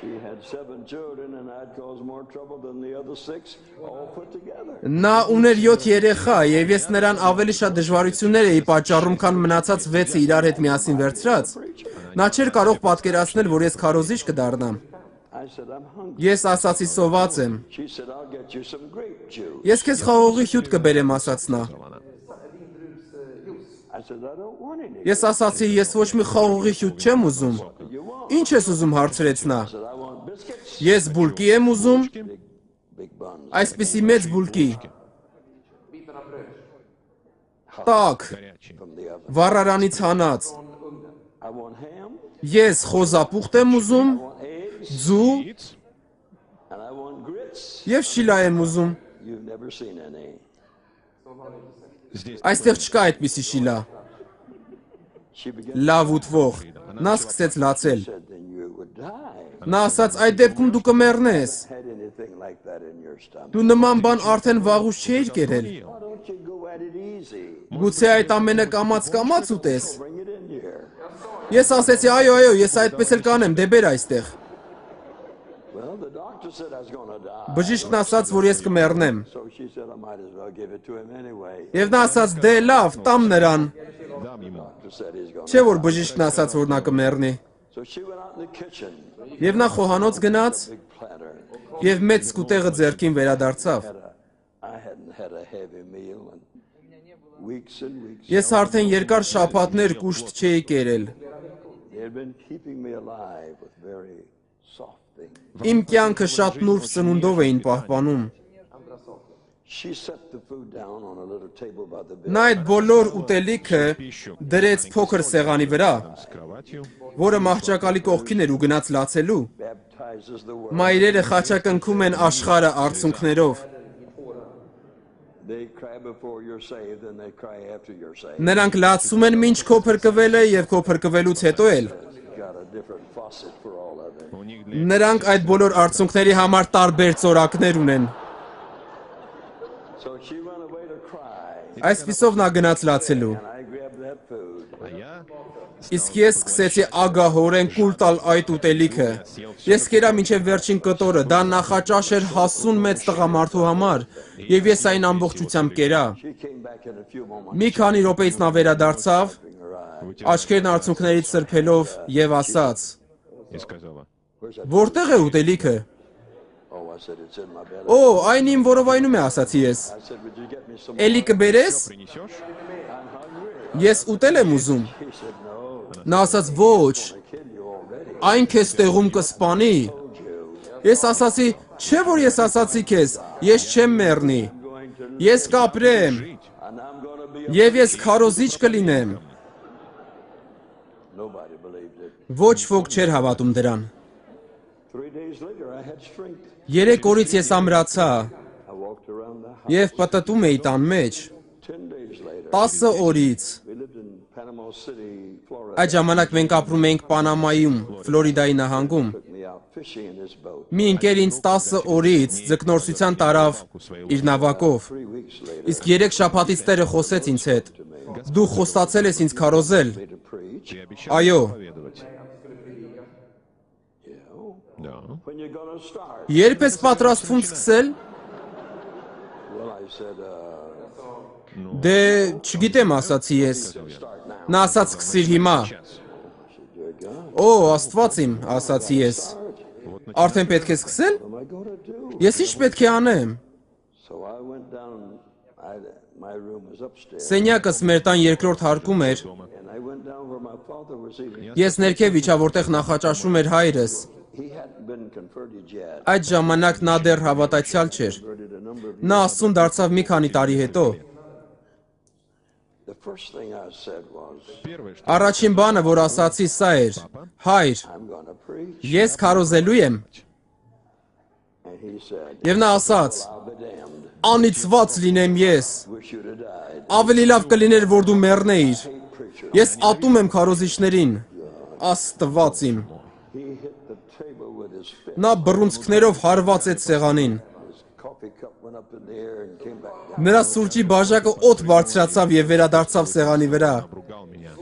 She had 7 children and I'd caused more trouble than the other 6 all put together. Նա ուներ 7 երեխա եւ ես նրան ավելի շատ դժվարություններ էի պատճառում, քան մնացած 6-ը իրար հետ միասին վերցրած։ Նա չէր կարող պատկերացնել, որ ես քարոզիչ կդառնամ։ I said, I'm hungry. Ես ասացի սոված եմ։ She said, I'll get you some grape juice. Ես քեզ խաղողի հյութ կբերեմ, ասաց նա։ I said, I don't want any. Ես ասացի, ես ոչ մի խաղողի հյութ չեմ ուզում։ You want? Ինչ ես ուզում, հարցրեց նա։ I said, I want biscuits. Ես բուլկի եմ ուզում, Big buns. այսպիսի մեծ բուլկի։ Տակ, горячий. From the oven. վառարանից հանած։ I want ham. Ես խոզապուխտ եմ ուզում, I want eggs. ձու Яиц. And I want grits. եւ շիլա եմ ուզում։ You've never seen any. Здесь Այստեղ չկա այդպիսի շիլա։ She began Լավ ուտվող։ Նա սկսեց լացել։ said, then you would die. Նա ասաց, այդ դեպքում դու կմեռնես։ Had anything like that in your stomach. Դու նման бан արդեն վաղուց չէիր կերել։ Why don't you go at it easy? Գուցե այդ ամենը կամաց ուտես։ Bring it in here. Ես ասեցի, այո, ես այդպես էլ կանեմ, դե բեր այստեղ։ Well, the doctor said I was going to die. Բժիշկն ասաց, որ ես կմեռնեմ։ So she said I might as well give it to him anyway. Եվ նա ասաց, դե լավ, տամ նրան։ дам ему. Doctor said he's going Չէ to. որ բժիշկն ասաց, որ նա կմեռնի։ So she went out in the kitchen. Եվ նա խոհանոց գնաց Big platter. եւ մեծ սկուտեղը ձեռքին վերադարձավ։ I hadn't had a heavy meal in weeks and weeks. Ես արդեն երկար շաբաթներ կուշտ չէի կերել։ They had been keeping me alive with very soft things. Իմ կյանքը շատ նուրբ սնունդով էին պահպանում։ She set the food down on a little table by the bed. Նա այդ բոլոր ուտելիքը դրեց փոքր սեղանի վրա, С кроватью. որը մահճակալի կողքին էր ու գնաց լացելու։ Baptizes the world. Մայրերը խաչակնքում են աշխարհը արցունքներով։ They cry before you're saved and they cry after you're saved. Նրանք լացում են մինչ քո փրկվել է եւ քո փրկվելուց հետո էլ։ Got a different faucet for all of it. У них для Նրանք այդ բոլոր արցունքների համար տարբեր ծորակներ ունեն։ So she went away to cry. Այսպիսով նա գնաց լացելու։ And I grabbed that food. А я Իսկ ես սկսեցի ագահորեն կուլ տալ այդ ուտելիքը։ Ես կերա մինչև վերջին կտորը, դա նախաճաշ էր հասուն մեծ տղամարդու համար, եւ ես այն ամբողջությամբ կերա։ She came back in a few moments. Մի քանի րոպեից նա վերադարձավ, Wiping her eye. աչքերն արցունքներից սրբելով եւ ասաց. и сказала, Where's that? Որտեղ է ուտելիքը։ Oh, I said, it's in my belly. Օ, այն իմ որովայնում է, ասացի ես։ I said, would you get me some? Էլի կբերես։ принесешь? Ես ուտել եմ ուզում։ He said, no, Նա ասաց ոչ, I killed you already. այն քեզ տեղում կսպանի։ Ես ասացի, չէ որ ես ասացի քեզ, ես չեմ մեռնի։ Going to, Ես կապրեմ and I'm going to be. եւ ես քարոզիչ կլինեմ։ Nobody believed it. Ոչ ոք չէր հավատում դրան։ 3 days later, I had strength. 3 օրից ես ամրացա I walked around the house. եւ պտտում էի տան մեջ։ 10 days later, 10 օրից։ we lived in Panama City, Florida. Այդ ժամանակ մենք ապրում էինք Պանամայում, Ֆլորիդայի նահանգում։ Took me out fishing in his boat. Մի ընկեր ինձ 10 օրից ձկնորսության տարավ իր նավակով։ 3 weeks later, Իսկ 3 շաբաթից Տերը խոսեց ինձ հետ։ Դու խոստացել ես ինձ քարոզել։ to preach. Ты обещал Այո, проповедовать. Да. When you're going to start? երբ ես պատրաստվում սկսել։ Well, I said, Դե չգիտեմ, ասացի ես։ Նա ասաց սկսիր հիմա։ dear God, Օ, Աստված իմ, ասացի ես։ Արդեն պետք է սկսել։ what am I going to do? Ես ինչ պետք է անեմ։ So I went down, my room was upstairs, Սենյակս մեր տան երկրորդ հարկում էր։ and I went down where my father was eating. Ես ներքև իջա, որտեղ նախաճաշում էր հայրս։ He hadn't been converted yet. Այդ ժամանակ նա դեռ հավատացյալ չէր։ Converted a number of Նա Աստծուն դարձավ մի քանի տարի հետո։ The first thing I said was, Первое, что Առաջին բանը, որ ասացի, սա էր. Հայր, I'm going to preach. ես քարոզելու եմ։ And he said, Եվ նա ասաց. I'll be damned. Անիծված լինեմ ես։ Wish you'd have died. Ավելի լավ կլիներ, որ դու մեռնեիր։ Preacher. Ես ատում եմ քարոզիչներին։ Աստված իմ։ He hit the table with his fist. Նա բռունցքներով հարվածեց սեղանին։ His coffee cup went up in the air and came back down. Նրա սուրճի բաժակը օդ բարձրացավ եւ վերադարձավ սեղանի վրա։ ругал меня.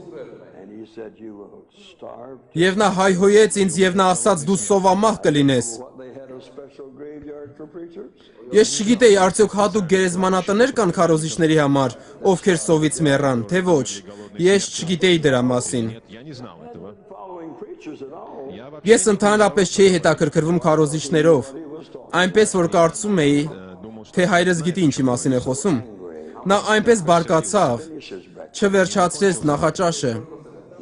And he said, you will starve. Եվ նա հայհոյեց ինձ եւ նա ասաց դու սովամահ կլինես։ What, they had a special graveyard for preachers? Ես չգիտեի արդյոք հատուկ գերեզմանատներ կան քարոզիչների համար, ովքեր սովից մեռան, թե ոչ։ Ես չգիտեի դրա մասին։ Нет, я не знал этого. Following preachers at all. Я вообще Ես ընդհանրապես չէի հետաքրքրվում քարոզիչներով։ Այնպես որ կարծում էի, думал, что թե հայրս գիտի ինչի մասին է խոսում։ Նա այնպես բարկացավ, Finishes back. չվերջացրեց նախաճաշը։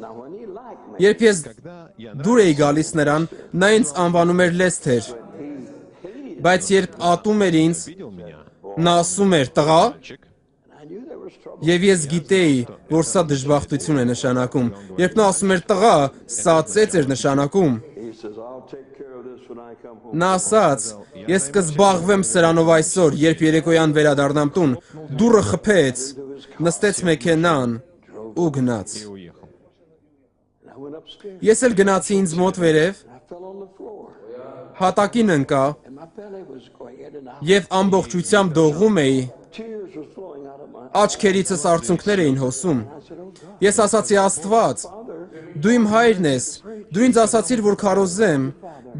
Now when he liked me, Երբ ես когда я դուր էի գալիս նրան, նա ինձ անվանում էր Լեսթեր։ Բայց երբ ատում էր ինձ, видел меня, նա ասում էր տղա, мальчик, I knew there was trouble. եւ ես գիտեի, որ սա դժբախտություն է նշանակում։ Երբ նա ասում էր տղա, սա ծեծ էր նշանակում։ He says, I'll take care of this when I come home. Նա ասաց. Ես կզբաղվեմ սրանով այսօր, երբ երեկոյան վերադառնամ տուն։ Դուռը խփեց, նստեց մեքենան ու գնաց։ и уехал. And I went upstairs. Ես էլ գնացի ինձ մոտ վերև, I fell on the floor. հատակին ընկա And my belly was going in and out. եւ ամբողջությամբ դողում էի, Tears were flowing out of my eyes. աչքերիցս արցունքներ էին հոսում։ I said, oh God, Ես ասացի Աստված, Father. դու իմ հայրն ես, դու ինձ ասացիր, որ քարոզեմ,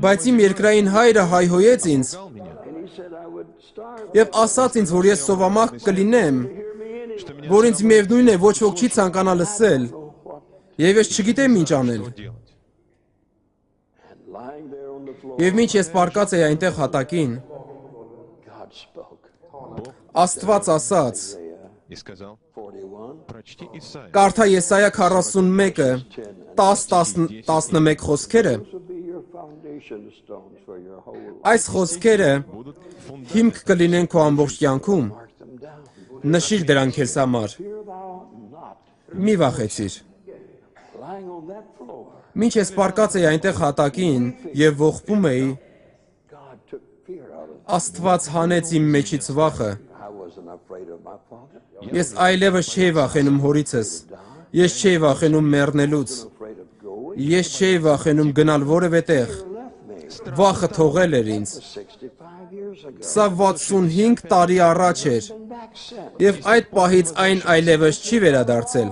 բայց իմ երկրային հայրը հայհոյեց ինձ Ругал меня, And he said I would starve. եւ ասաց ինձ, որ ես սովամահ կլինեմ, Hear me anyway. что меня որ ինձ միևնույն է ոչ ոք չի ցանկանա լսել, եւ ես չգիտեմ ինչ անել։ что делать. And lying there on the floor, Եվ մինչ ես պարկած էի այնտեղ հատակին, God spoke. Աստված ասաց. И сказал, 41, прочти Исаия. Կարդա Եսայա 41-ը 10-11 խոսքերը։ this will be your foundation stones for your whole life. Այս խոսքերը Будут фундамент. հիմք կլինեն քո ամբողջ կյանքում։ Mark them down. Նշիր դրանք քեզ համար։ Fear thou not. Մի վախեցիր։ Lying on that floor, Մինչ ես պարկած էի այնտեղ հատակին եւ ողբում էի, God took fear out of me. Աստված հանեց իմ մեջից վախը։ I wasn't afraid of my father. Ես այլևս չէի վախենում հորիցս։ Ես չէի վախենում մեռնելուց։ Afraid of going. Ես չէի վախենում գնալ որևէ տեղ։ Left me Վախը թողել էր ինձ։ 65 years ago. Սա 65 տարի առաջ էր։ Been back since. Եվ այդ պահից այն այլևս չի վերադարձել։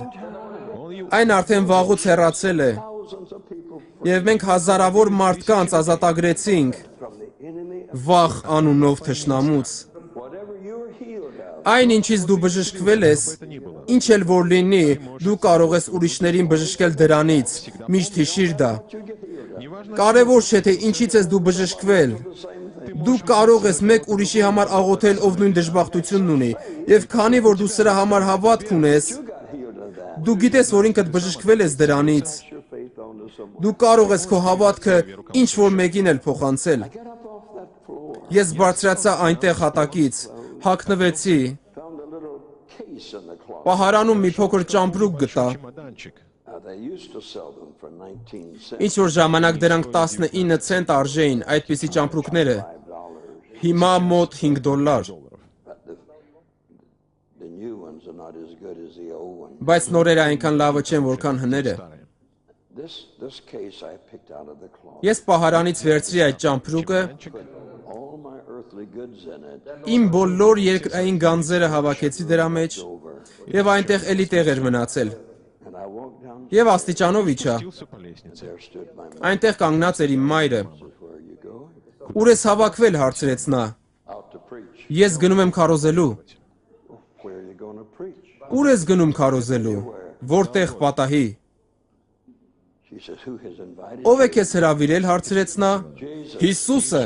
Այն արդեն վաղուց հեռացել է։ Thousands of people Եվ մենք հազարավոր մարդկանց ազատագրեցինք from the enemy. վախ անունով թշնամուց։ Whatever you're healed of, Այն ինչից դու բժշկվել ես, ինչ էլ որ լինի, դու կարող ես ուրիշներին բժշկել դրանից։ Միշտ հիշիր դա։ Կարևոր չէ թե ինչից ես դու բժշկվել։ Դու կարող ես մեկ ուրիշի համար աղոթել, ով նույն դժբախտությունն ունի, եւ քանի որ դու սրա համար հավատք ունես, got healed of that. դու գիտես, որ ինքդ բժշկվել ես դրանից։ Your faith onto someone. Դու կարող ես քո հավատքը ինչ որ մեկին էլ փոխանցել։ Get up off that floor. Ես բարձրացա այնտեղ հատակից, հագնվեցի, Found a little case in the closet. պահարանում մի փոքր ճամպրուկ գտա։ Чемоданчик. They used to sell them for 19 cents. Ինչ որ ժամանակ դրանք 19 ցենտ արժեին այդպիսի ճամպրուկները։ $5. Հիմա մոտ $5։ But the new ones are not as good as the old ones. Բայց նորերը այնքան լավը չեն, որքան հները։ This case I picked out of the closet. Ես պահարանից վերցրի այդ ճամփրուկը, All my earthly goods in it. իմ բոլոր երկրային գանձերը հավաքեցի դրա մեջ եւ այնտեղ էլի տեղ էր մնացել։ And I walked down. Եվ աստիճանով իջա։ Спустился по лестнице. There stood my mother. Այնտեղ կանգնած էր իմ մայրը։ Where are you going? Ուր ես հավաքվել, հարցրեց նա։ Out to preach. Ես գնում եմ քարոզելու։ Where are you going to preach? Ուր ես գնում քարոզելու։ Որտեղ պատահի։ She says, who has invited Ով է you? քեզ հրավիրել, հարցրեց նա։ Jesus. Հիսուսը։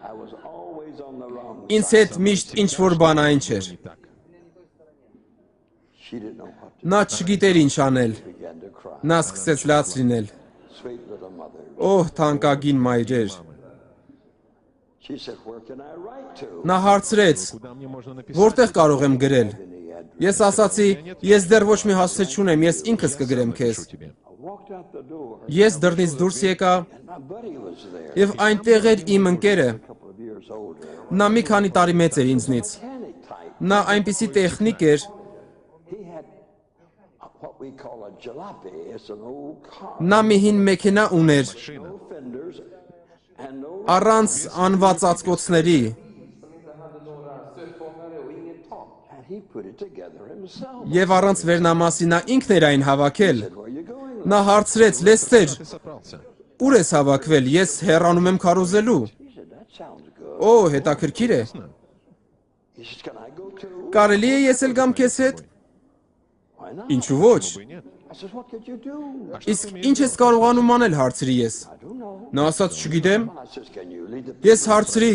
I was always on the wrong Ինձ side. հետ միշտ ինչ-որ բան այն չէր։ Не так. She didn't know what to Նա չգիտեր ինչ անել։ do. Began to cry. Նա սկսեց լաց լինել։ Sweet little mother. Օհ, թանկագին մայրեր։ She said, where can I write to? Նա հարցրեց. Куда мне можно написать? Որտեղ կարող եմ grել։ Any address. Ես ասացի, ես դեռ ոչ մի հասցե չունեմ, ես ինքս կգրեմ քեզ։ Напишу тебе. I walked out the door. Ես դռնից դուրս եկա And my buddy was there. եւ այնտեղ էր իմ ընկերը։ A couple of years older. Նա մի քանի տարի մեծ էր ինձնից։ Mechanic type. Նա այնպիսի տեխնիկ էր, He had what we call a jalopy. It's an old car. նա մի հին մեքենա ուներ, No fenders and no. առանց անված ածկոցների, And he put it together himself. եւ առանց վերնամասի նա ինքն էր այն հավաքել։ Where are you going? Նա հարցրեց. Լեստեր, Ты собрался? ուր ես հավաքվել։ Ես հեռանում եմ քարոզելու։ He said, that sounds good. Օ, հետաքրքիր է։ He says, can I go too? Կարելի է ես էլ գամ քեզ հետ։ Why not? Ինչու ոչ։ Бы и нет. I said, what could you do? Իսկ ինչ ես կարողանում անել, հարցրի ես։ I don't know. Նա ասաց, չգիտեմ։ I says, can you lead the Ես հարցրի.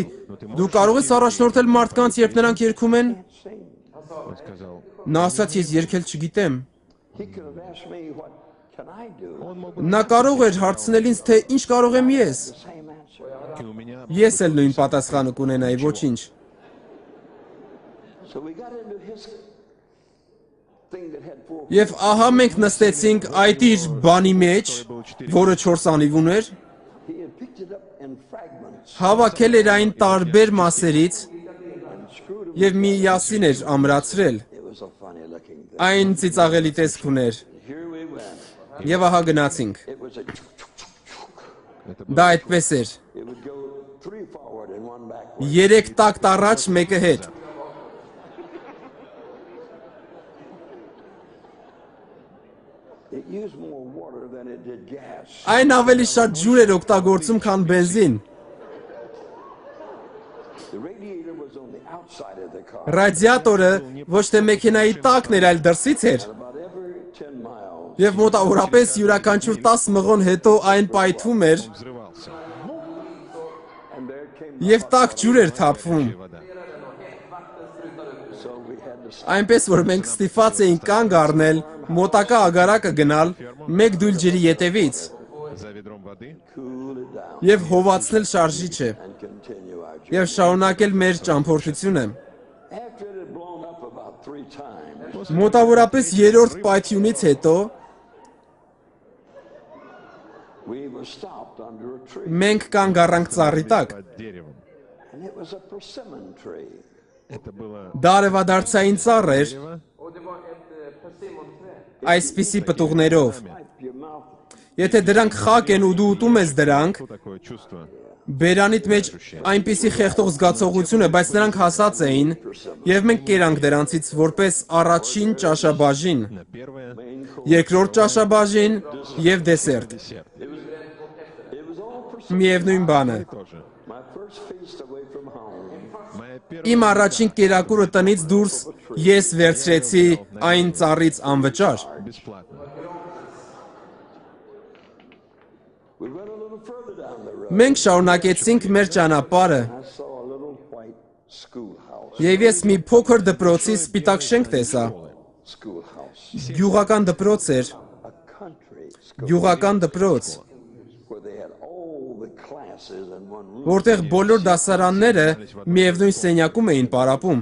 Դու կարող ես առաջնորդել մարդկանց, երբ նրանք երգում են։ sing? Он сказал, Նա ասաց, ես երգել չգիտեմ։ He could have asked me, what can I do? он мог бы Նա կարող էր հարցնել ինձ, թե ինչ կարող եմ ես։ The same answer. и у меня Ես էլ նույն պատասխանը կունենայի, ոչինչ։ So we got into his thing that had four. Եվ ահա մենք նստեցինք այդ իր բանի մեջ, որը 4 անիվ ուներ, He had picked it up in fragments հավաքել էր այն տարբեր մասերից and screwed them. եւ միասին էր ամրացրել։ It was a funny looking thing. Այն ծիծաղելի տեսք ուներ։ Here we went. Եվ ահա գնացինք։ It was a. Դա այդպես էր։ It would go 3 forward and 1 backward. 3 տակտ առաջ, մեկը հետ։ It used more water than it did gas. Այն ավելի շատ ջուր էր օգտագործում, քան բենզին։ The radiator was on the outside of the car. Ռադիատորը ոչ թե մեքենայի տակն էր, այլ դրսից էր։ About every 10 miles. Եվ մոտավորապես յուրաքանչյուր 10 մղոն հետո այն պայթում էր взрывался. And there came եւ տաք ջուր էր թափվում։ Вода. so we had to Այնպես որ մենք ստիպված էինք կանգ առնել, մոտակա ագարակը գնալ, մեկ դույլ ջրի ետևից За ведром воды cool it down եւ հովացնել շարժիչը and continue our journey. եւ շարունակել մեր ճամփորդությունը։ After it had blown up about 3 times, Մոտավորապես 3-րդ պայթյունից հետո we were stopped under a tree. մենք կանգ առանք ծառի տակ։ под деревом. And it was a persimmon tree. Это было Դա արևադարձային ծառ էր, дерево, Och det var ett persimmonträ. այսպիսի պտուղներով։ Wipe your mouth. Եթե դրանք խակ են ու դու ուտում ես դրանք, что такое чувство. բերանիդ մեջ այնպիսի խեղդող զգացողություն է, բայց նրանք հասած էին եւ մենք կերանք դրանցից որպես առաջին ճաշաբաժին, На первое երկրորդ ճաշաբաժին եւ դեսերտ։ десерт. It was all persimmon. Միևնույն բանը։ Тоже. My first feast away from home. Моя первая Իմ առաջին կերակուրը տնից դուրս ես վերցրեցի այն ծառից անվճար։ бесплатно. We went a little further down the road. Մենք շարունակեցինք մեր ճանապարհը I saw a little white schoolhouse. եւ ես մի փոքր դպրոցի սպիտակ շենք տեսա։ Schoolhouse. Գյուղական դպրոց էր, A country school գյուղական դպրոց, where they had all the classes in one room. որտեղ բոլոր դասարանները միևնույն սենյակում էին պարապում։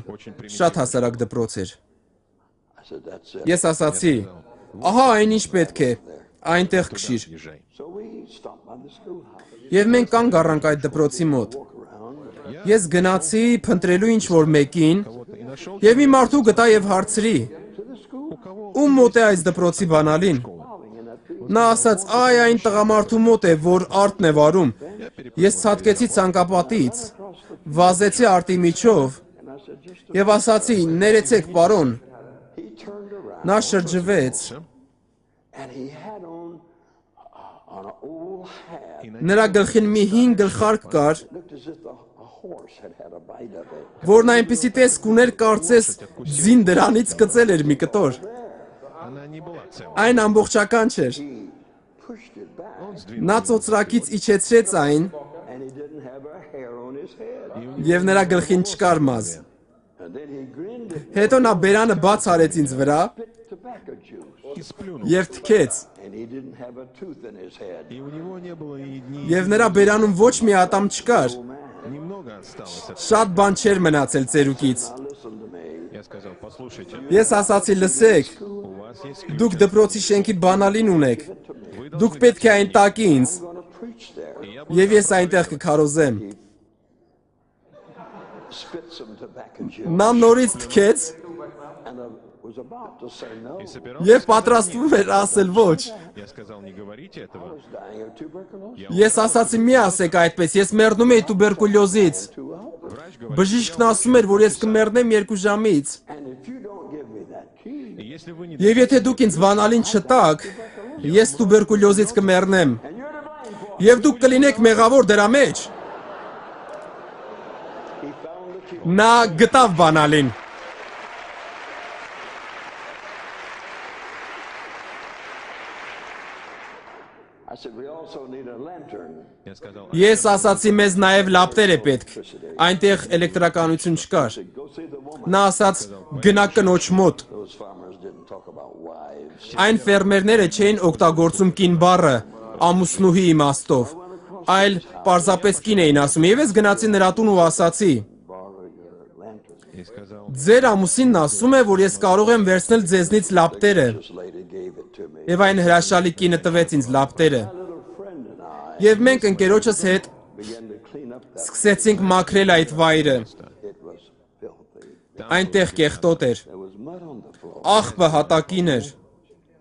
Շատ հասարակ դպրոց էր։ I said, that's it. Ես ասացի. Ահա այն ինչ պետք է, այնտեղ քշիր։ Езжай. So we stopped by the schoolhouse. Եւ մենք կանգ առանք այդ դպրոցի մոտ։ Walk around. Ես գնացի փնտրելու ինչ-որ մեկին Вот и нашел եւ մի մարդու գտա եւ հարցրի. To the school. Ում մոտ է այս դպրոցի բանալին։ Plowing in that field. Նա ասաց, այ այն տղամարդու մոտ է, որ արտն է վարում։ Ես ցատկեցի ցանկապատից, վազեցի արտի միջով եւ ասացի, ներեցեք, պարոն։ He turned around Նա շրջվեց, and he had on an old hat. նրա գլխին մի հին գլխարկ կար, Looked as if a horse had had a bite of it. որն այնպիսի տեսք ուներ, կարծես ձին դրանից կծել էր մի կտոր։ Она не была целой. Այն ամբողջական չէր։ He pushed it back, Он сдвинул. Նա ծոծրակից իջեցրեց այն and he didn't have a hair on his head. եւ նրա գլխին չկար մազ։ And then he grinned at Հետո նա բերանը բաց արեց ինձ վրա tobacco juice, И сплюнул. եւ թքեց։ and he didn't have a tooth in his head. И у него не было ни Եվ նրա բերանում ոչ մի ատամ չկար։ немного осталось от... Շատ բան չէր մնացել ծերուկից։ Now listen to me. Я сказал, послушайте, Ես ասացի, լսեք, у вас есть դուք ключ. դպրոցի շենքի բանալին ունեք։ Դուք պետք է այն տակի ինձ, I'm going to preach there. եւ ես այնտեղ կքարոզեմ։ Spit some tobacco juice. Նա նորից թքեց And I was about to say no. И собирался եւ сказать պատրաստվում էր ասել ոչ։ нет. Я сказал, не говорите I этого. was dying of tuberculosis. Ես ասացի, մի ասեք այդպես, ես մեռնում էի տուբերկուլյոզից։ 2 hours. Врач говорит, Բժիշկն ասում էր, որ ես կմեռնեմ 2 ժամից։ And if you don't give me that key, если вы не Եվ եթե դուք ինձ վանալին չտաք, ես տուբերկուլյոզից կմեռնեմ։ and you're the blind boy, Եվ դուք կլինեք մեղավոր դրա մեջ։ he found the key. Նա գտավ բանալին։ I said, we also need a lantern. Я сказал, Ես ասացի, մեզ նաև լապտեր է պետք։ Այնտեղ էլեկտրականություն չկար։ Go see the woman. Նա ասաց, գնա կնոջ մոտ։ Those farmers didn't talk about wives. Այն ֆերմերները չէին օգտագործում կին բառը ամուսնուհի իմաստով, այլ պարզապես կին էին ասում։ Եվ ես գնացի նրա տուն ու ասացի. Borrow your lantern. и сказал, Ձեր ամուսինն ասում է, որ ես կարող եմ վերցնել ձեզնից լապտերը։ This lady gave it to me. Եվ այն հրաշալի կինը տվեց ինձ լապտերը։ My little friend and I Եվ մենք ընկերոջս հետ began to clean up that. սկսեցինք մաքրել այդ վայրը։ It was filthy. Այնտեղ կեղտոտ էր։ There was mud on the floor. Աղբը հատակին էր։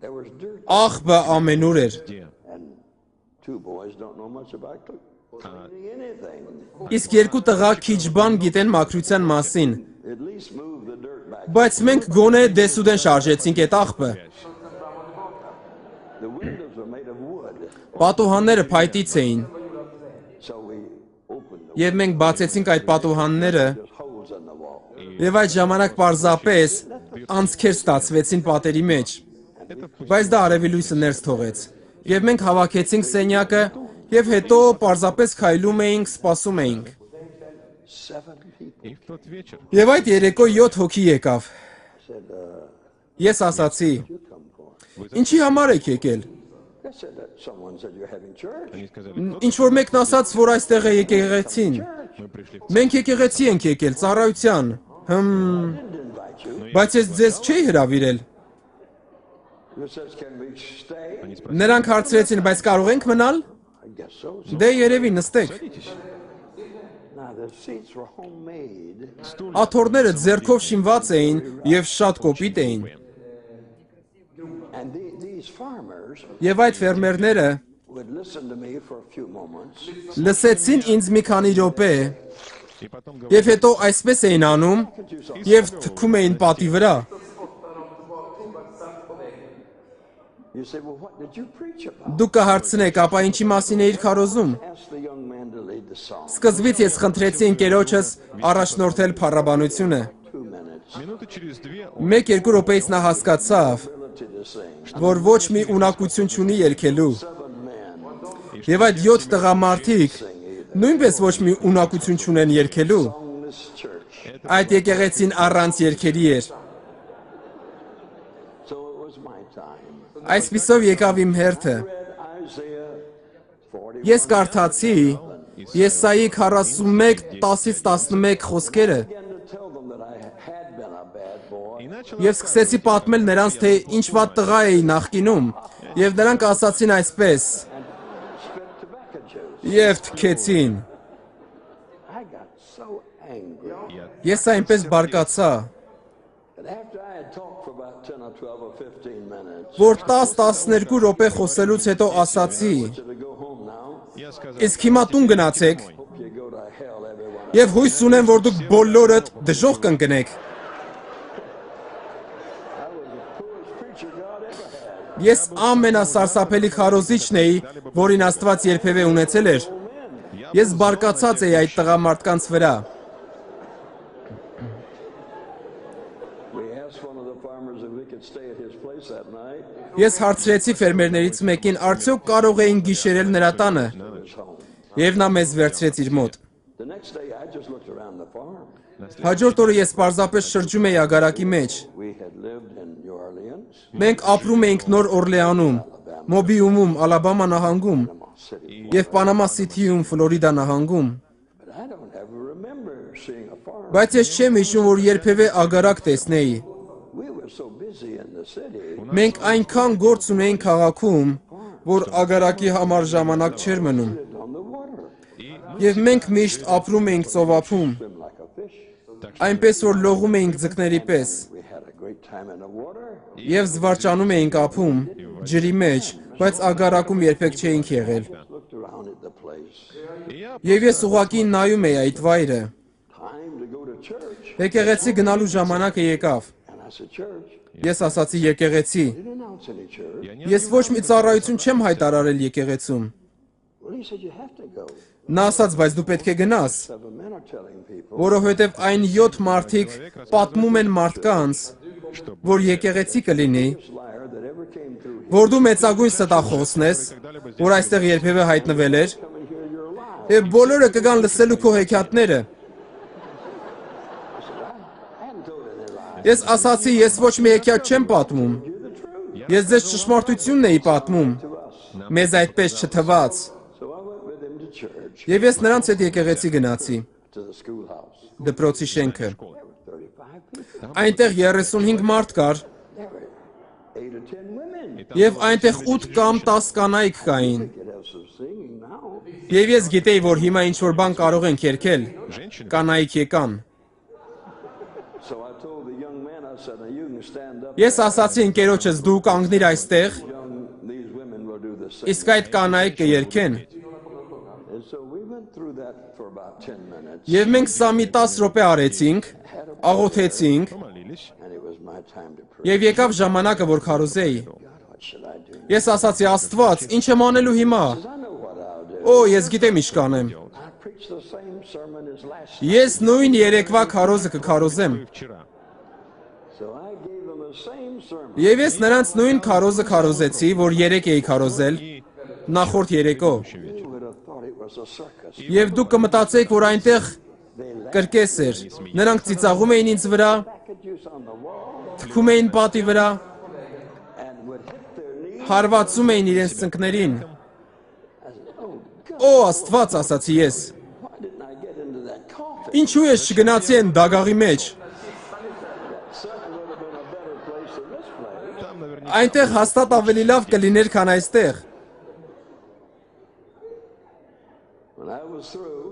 There was dirt. Աղբը ամենուր էր։ где? And two boys don't know much about cleaning anything. Իսկ երկու տղա քիչ բան գիտեն մաքրության մասին։ At least move the dirt back. Բայց մենք գոնե դեսուդեն շարժեցինք այդ աղբը։ The windows were made of wood. Պատուհանները փայտից էին։ So we opened the Եվ մենք բացեցինք այդ պատուհանները, There's holes in the wall. եւ այդ ժամանակ պարզապես անցքեր ստացվեցին պատերի մեջ։ Բայց դա արևի լույսը ներս թողեց։ Եվ մենք հավաքեցինք սենյակը, եւ հետո պարզապես քայլում էինք, սպասում էինք։ 7 people И в тот вечер Եվ այդ երեկո 7 հոգի եկավ։ said, Ես ասացի. you come for? Ինչի համար եք եկել։ They said that someone said you're having church. они сказали, Ինչ որ մեկն ասաց, որ այստեղ է եկեղեցին։ мы пришли в Մենք եկեղեցի ենք եկել, ծառայության։ Didn't invite you. Բայց ես ձեզ չէի հրավիրել։ You says, can we stay? Они спросили, Նրանք հարցրեցին, բայց կարող ենք մնալ։ I guess so. Դե երևի նստեք։ садитесь. Now the seats were homemade. Աթոռները ձեռքով շինված էին եւ շատ կոպիտ էին։ And these farmers Եվ այդ ֆերմերները would listen to me for a few moments. լսեցին ինձ մի քանի րոպե И потом говорят, եւ հետո այսպես էին անում եւ թքում էին պատի վրա։ You say, well, what did you preach about? Դուք կհարցնեք, ապա ինչի մասին էիր քարոզում։ Ask the young man to lead the song. Սկզբից ես խնդրեցի ընկերոջս առաջնորդել փառաբանությունը։ 2 minutes. минуты через две он 1-2 րոպեից նա հասկացավ, Ability to sing. որ ոչ մի ունակություն չունի երգելու։ 7 men Եվ այդ 7 տղամարդիկ նույնպես ոչ մի ունակություն չունեն երգելու։ sung this church. Այդ եկեղեցին առանց երգերի էր։ So it was my time. Այսպիսով եկավ իմ հերթը։ Read Isaiah 41. Ես կարդացի Եսայի 41:10-ից 11 խոսքերը Began to tell them that I had been a bad boy. и начал եւ սկսեցի պատմել նրանց, թե ինչ վատ տղա էի նախկինում, եւ նրանք ասացին այսպես. Spit tobacco juice. Եվ թքեցին։ I got so angry. Ես այնպես բարկացա, And after I had talked for about 10 or 12 or 15 minutes, որ 10-12 րոպե խոսելուց հետո ասացի. to go home now. Я сказал, Իսկ հիմա տուն գնացեք Hope you go to hell, everyone. եւ հույս ունեմ, որ դուք բոլորդ դժոխք կընկնեք։ I was the poorest preacher God ever had. Ես ամենասարսափելի քարոզիչն էի, որին Աստված երբևէ ունեցել էր։ Ես բարկացած էի այդ տղամարդկանց վրա։ We asked one of the farmers if we could stay at his place that night. Ես հարցրեցի ֆերմերներից մեկին, արդյոք կարող էին գիշերել նրա տանը, It was home. եւ նա մեզ վերցրեց իր մոտ։ The next day, I just looked around the farm. Հաջորդ օրը ես պարզապես շրջում էի ագարակի մեջ։ We had lived in New Orleans, Մենք ապրում էինք Նոր Օրլեանում, Մոբիումում, Ալաբամա նահանգում Panama City. եւ Պանամա Սիթիում, Ֆլորիդա նահանգում։ But I don't ever remember seeing a farm. Բայց ես չեմ հիշում, որ երբևէ ագարակ տեսնեի։ We were so busy in the city. Մենք այնքան գործ ունեինք քաղաքում, որ ագարակի համար ժամանակ չէր մնում։ Lived on the water. Եվ մենք միշտ ապրում էինք ծովափում, Swim like a fish. այնպես որ լողում էինք ձկների պես, We had a great time in the water. եւ զվարճանում էինք ափում, ջրի մեջ, բայց ագարակում երբեք չէինք եղել։ Looked around at the place. Եւ ես ուղղակի նայում էի այդ վայրը։ Time to go to church. Եկեղեցի գնալու ժամանակը եկավ։ And I said, church. Ես ասացի եկեղեցի։ Didn't announce any church. Ես ոչ մի ծառայություն չեմ հայտարարել եկեղեցում։ Well, he said, you have to go. Նա ասաց, բայց դու պետք է գնաս, 7 men are telling people. որովհետև այն 7 մարդիկ պատմում են մարդկանց, որ եկեղեցի կլինի, Liar that ever came through here. որ դու մեծագույն ստախոսն ես, որ այստեղ երբևէ հայտնվել էր, Come and hear your lies. եւ բոլորը կգան լսելու քո հեքիաթները։ I hadn't told any lies. Ես ասացի, ես ոչ մի հեքիաթ չեմ պատմում։ Ես ձեզ ճշմարտությունն էի պատմում։ Մեզ այդպես չթվաց։ So I went with him to church, Եվ ես նրանց հետ եկեղեցի գնացի, to the schoolhouse. դպրոցի շենքը։ 35 people. Այնտեղ 35 մարդ կար, There were 8 or 10 women. եւ այնտեղ 8 կամ 10 կանայք կային։ Could have some singing now. Եվ ես գիտեի, որ հիմա ինչ-որ բան կարող ենք երգել։ Կանայք եկան։ So I told the young man, I said, now you can stand up. Ես ասացի ընկերոջս, դու կանգնիր այստեղ, These women will do the same. իսկ այդ կանայք կերգեն։ And so we went through that for about 10 minutes. Եվ մենք սա մի 10 րոպե արեցինք, աղոթեցինք, Молились. And it was my time to pray. եւ եկավ ժամանակը, որ քարոզեի։ God, what should I do? Ես ասացի, Աստված, ինչ եմ անելու հիմա։ I know what I'll do. Օ, ես գիտեմ ինչ կանեմ։ I preached the same sermon as last. Ես նույն երեկվա քարոզը կքարոզեմ։ Вчера. So I gave them the same sermon. Եվ ես նրանց նույն քարոզը քարոզեցի, որ երեք էի քարոզել, նախորդ երեկո։ You would have thought it was a circus. Եվ դուք կմտածեիք, որ այնտեղ կրկես էր։ Նրանք ծիծաղում էին ինձ վրա, Packages on the wall թքում էին պատի վրա, and would hit their knees. հարվածում էին իրենց ծնկներին։ Օ, Աստված, ասացի ես։ Why didn't I get into that coffin? Ինչու ես չգնացի այն դագաղի մեջ։ Certainly would have been a better place than this place. Там наверняка Այնտեղ հաստատ ավելի լավ կլիներ, քան այստեղ։ When I was through,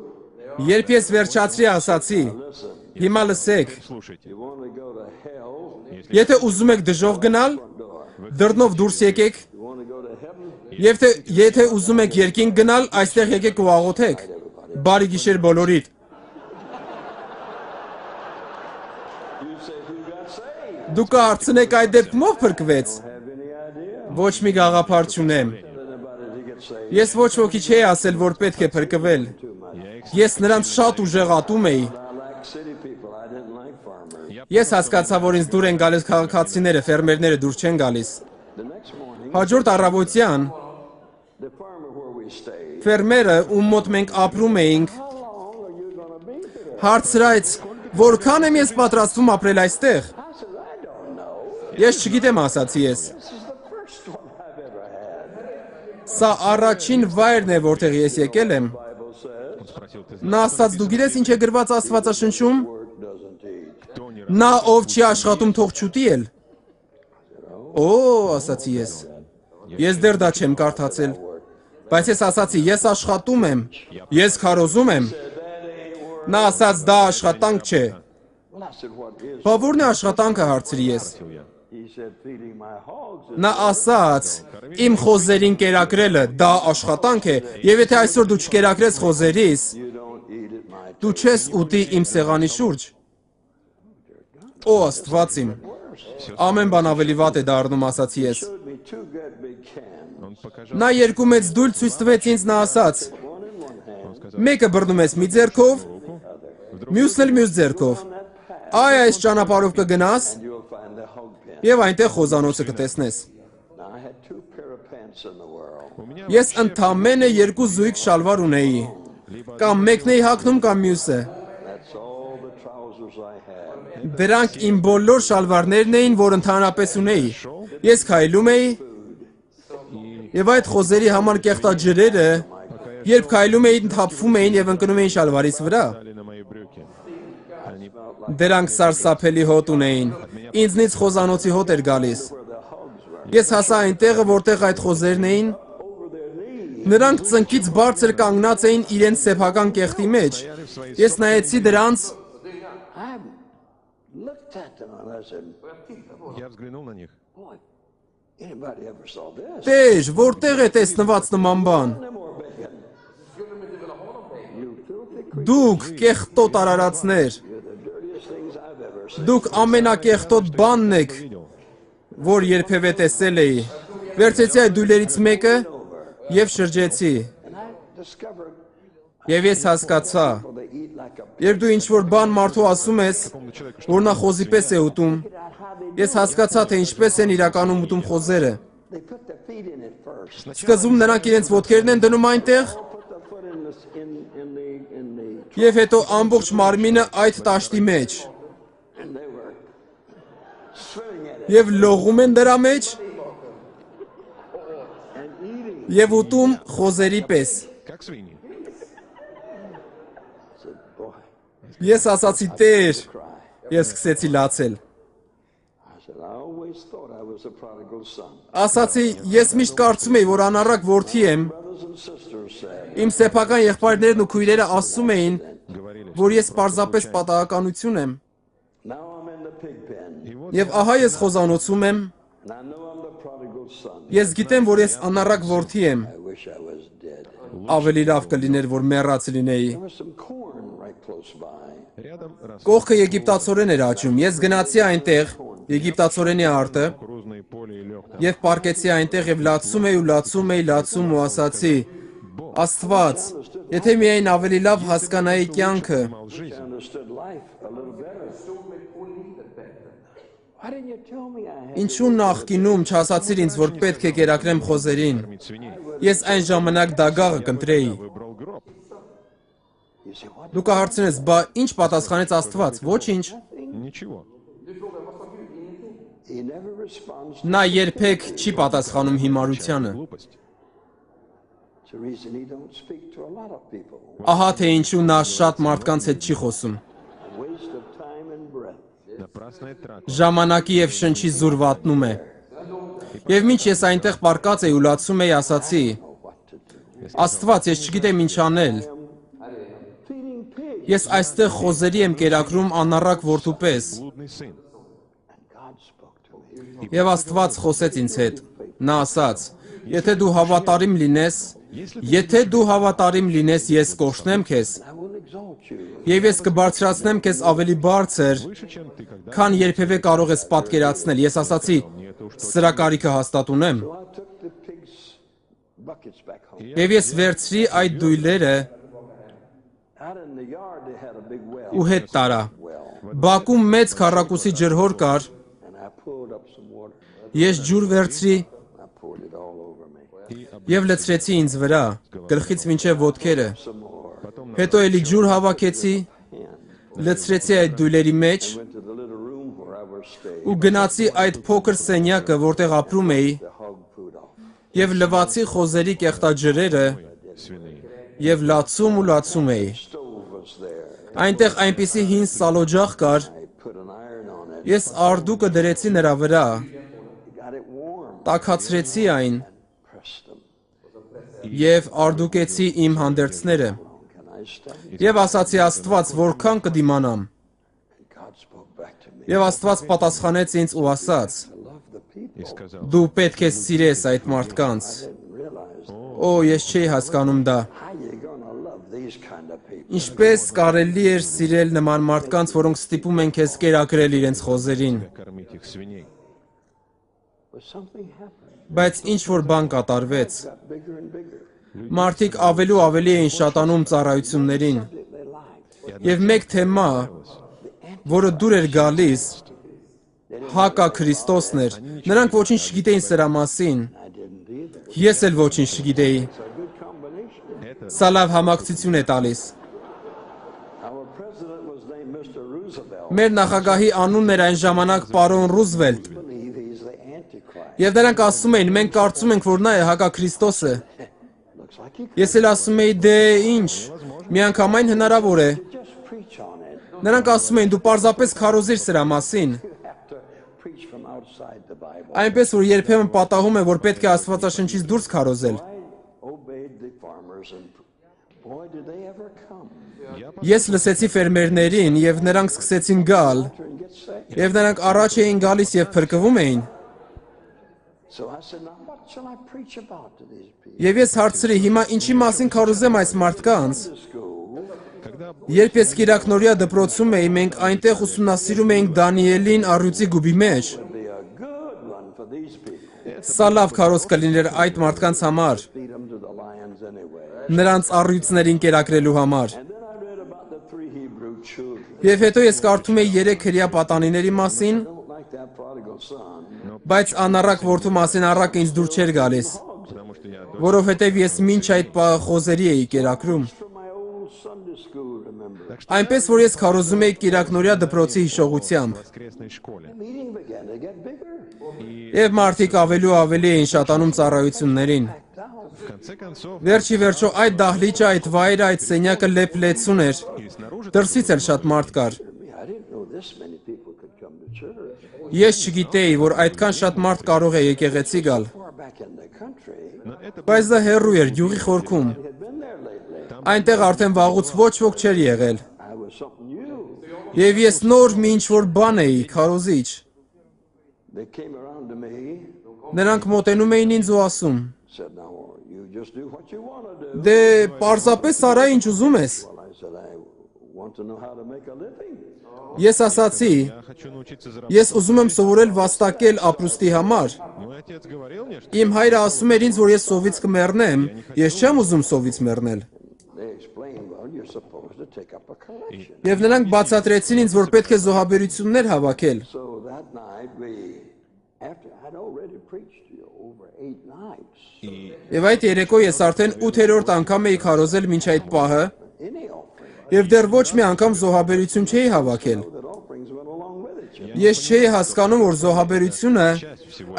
Երբ ես վերջացրի, ասացի. listen, Հիմա լսեք, слушайте. you want to go to hell, եթե ուզում եք դժոխք գնալ, դռնով դուրս եկեք, you want to go to heaven, եւ եթե ուզում եք երկինք գնալ, այստեղ եկեք ու աղոթեք։ Բարի գիշեր բոլորիդ։ you say, who got saved? Դուք կհարցնեք այդ դեպքում ով փրկվեց։ Have any idea? Ոչ մի գաղափար չունեմ։ Anybody to get saved? Ես ոչ ոքի չէի ասել, որ պետք է փրկվել։ Ես նրանց շատ ուժեղատում էի։ I like city people. I didn't like farmers. Ես հասկացա, որ ինձ դուր են գալիս քաղաքացիները, ֆերմերները դուր չեն գալիս։ The next morning, Հաջորդ առավոտյան the farmer where we stayed, ֆերմերը, ում մոտ մենք ապրում էինք, how long are you going to be here? հարցրեց, որքան եմ ես պատրաստվում ապրել այստեղ։ I said, I don't know. Ես չգիտեմ, ասացի ես։ This is the first one I've ever had. Սա առաջին վայրն է, որտեղ ես եկել եմ։ Bible says, Спросил, ты Նա ասաց, դու գիտես ինչ է գրված Աստվածաշնչում։ work doesn't eat. кто не Նա ով չի աշխատում, թող չուտի էլ։ Օ, ասացի ես։ Ես դեռ դա չեմ կարդացել։ Բայց ես ասացի, ես աշխատում եմ։ Ես քարոզում եմ։ Նա ասաց, դա աշխատանք չէ։ I said, what is Բա ո՞րն է աշխատանքը, հարցրի ես։ He said, feeding my hogs. Նա ասաց. Իմ խոզերին կերակրելը դա աշխատանք է, եւ եթե այսօր դու չկերակրես խոզերիս, You don't eat at my դու չես ուտի իմ սեղանի շուրջ։ Օ Աստված իմ։ Ամեն բան ավելի վատ է դառնում, ասացի ես։ Showed me two good big cans. Он показал, Նա երկու մեծ դույլ ցույց տվեց ինձ, նա ասաց. One in one hand. Մեկը բռնում ես մի ձեռքով, մյուսն էլ մյուս ձեռքով։ Այ այս ճանապարհով կգնաս You'll find the hog pen. եւ այնտեղ խոզանոցը կտեսնես։ Now, I had two pair of pants in the world. у меня Ես ընդամենը երկու զույգ շալվար ունեի։ Կամ մեկն էի հագնում, կամ մյուսը։ That's all the trousers I had. Դրանք իմ բոլոր շալվարներն էին, որ ընդհանրապես ունեի։ Ես քայլում էի եւ այդ խոզերի համար կեղտաջրերը, երբ քայլում էին, թափվում էին եւ ընկնում էին շալվարիս վրա։ дали на мои брюки. Они Դրանք սարսափելի հոտ ունեին։ Ինձնից խոզանոցի հոտ էր գալիս։ Ես հասա այնտեղը, որտեղ այդ խոզերն էին։ Նրանք ծնկից բարձր կանգնած էին իրենց սեփական կեղտի մեջ։ Ես նայեցի դրանց, I looked at them and I said, Я взглянул на них. boy, anybody ever saw this? Տեր, որտեղ է տեսնված նման բան։ No more bacon. You filthy Դուք կեղտոտ արարածներ, You're the dirtiest things I've ever seen. դուք ամենակեղտոտ բանն եք, որ երբևէ տեսել էի։ Վերցեցի այդ դույլերից մեկը եւ շրջեցի։ And I discovered Եվ ես հասկացա, they eat like a երբ դու ինչ-որ բան մարդու ասում ես, որ նա խոզի պես է ուտում, ես հասկացա, թե ինչպես են իրականում ուտում խոզերը։ they put their feet in it first. Սկզբում նրանք իրենց ոտքերն են դնում այնտեղ, Put the foot in this in the եւ հետո ամբողջ մարմինը այդ տաշտի մեջ, and they were swimming at it եւ լողում են դրա մեջ and eating. եւ ուտում խոզերի պես։ Как свиньи. I said, boy, Ես ասացի, Տեր, cry. ես սկսեցի լացել։ I said, I always thought I was a prodigal son. Ասացի, ես միշտ կարծում էի, որ անառակ որդի եմ։ Brothers and sisters said, Իմ սեփական եղբայրներն ու քույրերը ասում էին, Говорили, որ ես պարզապես պատահականություն եմ։ now I'm in the pig pen Եվ ահա ես խոզանոցում եմ, and I know I'm the prodigal son. ես գիտեմ, որ ես անառակ որդի եմ։ I wish I was dead. Ավելի լավ կլիներ, որ մեռած լինեի։ There was some corn right close by. рядом рос Կողքը եգիպտացորեն էր աճում։ Ես գնացի այնտեղ, եգիպտացորենի արտը, кукурузные поле и лег там. եւ պարկեցի այնտեղ եւ լացում էի ու լացում էի, լացում ու ասացի. Աստված, եթե միայն ավելի լավ հասկանայի կյանքը, Мал жизнь. I understood life a little better. Why didn't you tell me I had? ինչու նախկինում չասացիր ինձ, որ պետք է կերակրեմ խոզերին։ Кормить свиней. Ես այն ժամանակ դագաղը կընտրեի։ Выбрал гроб. You say, what? Դու կհարցնես, բա ինչ պատասխանեց Աստված։ Ոչինչ։ Ничего. He never responds. Նա երբեք չի պատասխանում հիմարությանը։ Глупость. It's the reason he don't speak to a lot of people. Ահա թե ինչու նա շատ մարդկանց հետ չի խոսում։ A waste of time and breath. Напрасная трата. Ժամանակի եւ շնչի զուր վատնում է։ Եվ ինչ ես այնտեղ պարկած էի ու լացում էի, ասացի. Oh, what to do? Աստված, ես չգիտեմ ինչ անել։ Feeding pigs. Ես այստեղ խոզերի եմ կերակրում անառակ որդու պես։ Блудный сын. And God spoke to me. Եվ Աստված խոսեց ինձ հետ։ Նա ասաց. Եթե դու հավատարիմ լինես, ես կօրհնեմ քեզ, I will exalt you. եւ ես կբարձրացնեմ քեզ ավելի բարձր, Выше, чем ты когда. քան երբևէ կարող ես պատկերացնել։ Ես ասացի. Мне это уж Սրա կարիքը հաստատ ունեմ։ So I took the pigs' buckets back home. Եվ ես վերցրի այդ դույլերը Out in the yard they had a big well. ու հետ տարա։ Well, Բակում մեծ քառակուսի ջրհոր կար, and I pulled up some water. ես ջուր վերցրի I poured it all over me. եւ լցրեցի ինձ վրա, գլխից մինչեւ ոտքերը։ Some more. Հետո էլի ջուր հավաքեցի, լցրեցի այդ դույլերի մեջ Went to the little room where I was staying. ու գնացի այդ փոքր սենյակը, որտեղ apրում էի, The hog food off. եւ լվացի խոզերի կեղտաջրերը свиные. եւ լացում էի։ Stove was there. Այնտեղ այնպիսի հին սալօջախ կար, I put an iron on it. ես արդուկը դրեցի նրա վրա, Got it warm. տաքացրեցի այն Pressed them. եւ արդուկեցի իմ հանդերձները։ Can I stand? Եվ ասացի Աստված, որքան կդիմանամ։ God spoke Եվ Աստված պատասխանեց ինձ ու ասաց. И сказал, Դու պետք է սիրես այդ մարդկանց։ Օ, ես չէի հասկանում դա։ How you gonna love these kind of people? Ինչպես կարելի էր սիրել նման մարդկանց, որոնք ստիպում են քեզ կերակրել իրենց խոզերին։ кормить их свиней. But something happened. Բայց ինչ որ բան կատարվեց։ Got bigger and bigger. Մարդիկ ավելի ու ավելի էին շատանում ծառայություններին։ They liked. Եվ մեկ թեմա, որը դուր էր գալիս, հակա Քրիստոսն էր։ Նրանք ոչինչ չգիտեին սրա մասին։ I didn't either. Ես էլ ոչինչ չգիտեի։ It's a good combination. Սա լավ համակցություն է տալիս։ Our president was named Mr. Roosevelt. Մեր նախագահի անունն էր այն ժամանակ պարոն Ռուզվելտ։ I believe he's the Antichrist. Եվ նրանք ասում էին, մենք կարծում ենք, որ նա է հակա Քրիստոսը։ Looks like he Ես էլ ասում էի, դե ինչ, միանգամայն հնարավոր է։ could just preach on it. Նրանք ասում էին, դու պարզապես քարոզիր սրա մասին։ You have to preach from outside the Bible. Այնպես որ երբեմն պատահում է, որ պետք է Աստվածաշնչից դուրս քարոզել։ I obeyed the farmers and boy did they ever come. Ես լսեցի ֆերմերներին եւ նրանք սկսեցին գալ, And get saved. եւ նրանք առաջ էին գալիս եւ փրկվում էին։ So I said, now what shall I preach about to these people? Եվ ես հարցրի, հիմա ինչի մասին քարոզեմ այս մարդկանց։ To school. Когда Երբ ես Կիրակնորիա դպրոցում էի, մենք այնտեղ ուսումնասիրում էինք Դանիելին առյուծի գուբի մեջ։ Would be a good one for these people. Սա լավ քարոզ կլիներ այդ մարդկանց համար, Feed them to the lions anyway. նրանց առյուծներին կերակրելու համար։ And then I read about the three Hebrew children. Եվ հետո ես կարդում էի 3 հրեա պատանիների մասին, Don't like that prodigal son. բայց անառակ որդու մասին առակ ինձ դուր չէր գալիս, потому что я որովհետև ես մինչ այդ պահը խոզերի էի կերակրում։ From my old Sunday school, remember. Այնպես որ ես քարոզում էի Կիրակնորիա դպրոցի հիշողությամբ։ воскресной школе. Meeting began to get bigger. Եվ մարդիկ ավելի ու ավելի էին շատանում ծառայություններին։ В конце концов, Վերջի վերջո այդ դահլիճը, այդ վայրը, այդ սենյակը լեփլեցուն էր։ и снаружи Դրսից էլ շատ մարդ կար։ I didn't know this many people could come to church. Ես չգիտեի, որ այդքան շատ մարդ կարող է եկեղեցի գալ։ Far back in the country, но это Բայց դա հեռու էր, յուղի խորքում։ had been there lately. Այնտեղ արդեն վաղուց ոչ ոք չէր եղել։ I was something new. Եվ ես նոր մի ինչ-որ բան էի, քարոզիչ։ They came around to me, Նրանք մոտենում էին ինձ ու ասում. said, now you just do what you want to do. Դե պարզապես արա ինչ ուզում ես։ Well, I said, I want to know how to make a living. Ես ասացի, я хочу научиться заработать. ես ուզում եմ սովորել վաստակել ապրուստի համար։ Мой отец говорил мне, что Իմ հայրը ասում էր ինձ, որ ես սովից կմեռնեմ, ես չեմ ուզում սովից մեռնել։ They explained, well, you're supposed to take up a collection. Եվ նրանք բացատրեցին ինձ, որ պետք է զոհաբերություններ havաքել։ So that night after I'd already preached to you over 8 nights, Եվ այդ երեկո ես արդեն 8-րդ անգամ էի քարոզել մինչ այդ պահը, any offering, եւ դեռ ոչ մի անգամ զոհաբերություն չէի հավաքել։ that offerings went along with it. You Ես չէի հասկանում, որ զոհաբերությունը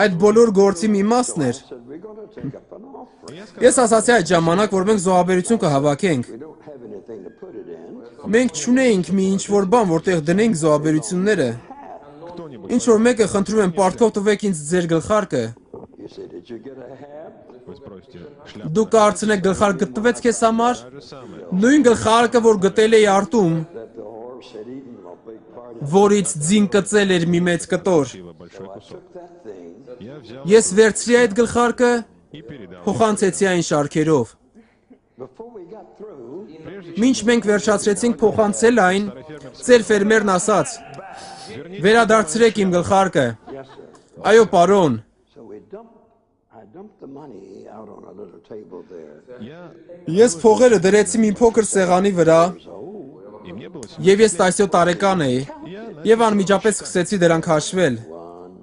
այդ բոլոր գործի մի մասն էր։ said, we're going to take up an offering. Ես ասացի այդ ժամանակ, որ մենք զոհաբերություն կհավաքենք։ We don't have anything to put it in. Մենք չունեինք մի ինչ-որ բան, որտեղ դնենք զոհաբերությունները։ кто-нибудь Ինչ որ մեկը խնդրում եմ, պարտքով տվեք ինձ ձեր գլխարկը։ You say, did you get a hat? вы спросите, шляпа Դու կարծնեք գլխարկ գտնվեց քեզ համար։ та же самое. Նույն գլխարկը, որ գտել էի արտում, That the horse had eaten a big part of. որից ձին կծել էր մի մեծ կտոր։ Было большой I кусок. took that thing. Я взял Ես վերցրի այդ գլխարկը, и передал. փոխանցեցի այն շարքերով։ Before we got through, Մինչ մենք վերջացրեցինք փոխանցել այն, ծեր ֆերմերն ասաց. Վերադարձրեք իմ գլխարկը։ yes, sir. Այո, պարոն։ So I dumped the money out on a little table there. Я, Ես փողերը դրեցի մի փոքր սեղանի վրա, и мне было եւ ես 17 տարեկան էի, եւ անմիջապես սկսեցի դրանք հաշվել։ 1,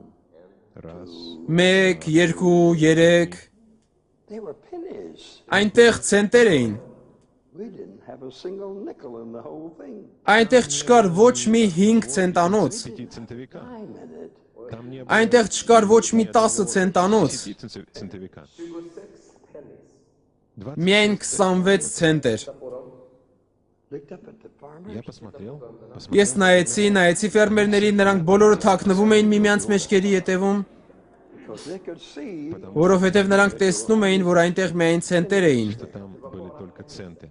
раз, 1, 2, 3, they were pennies. այնտեղ ցենտեր էին։ We didn't have a single nickel in the whole thing. Այնտեղ չկար ոչ մի 5 ցենտանոց։ 5 центовика. I meant it. Там не было Այնտեղ չկար ոչ մի 10 ցենտանոց։ 10 центовика. Միայն 26 ցենտեր։ Looked up at the farmer. Я посмотрел, Ես նայեցի ֆերմերներին, նրանք բոլորը թաքնվում էին միմյանց մեջքերի ետևում, Because they could see որովհետև նրանք տեսնում էին, որ այնտեղ միայն ցենտեր էին։ что там были только центы.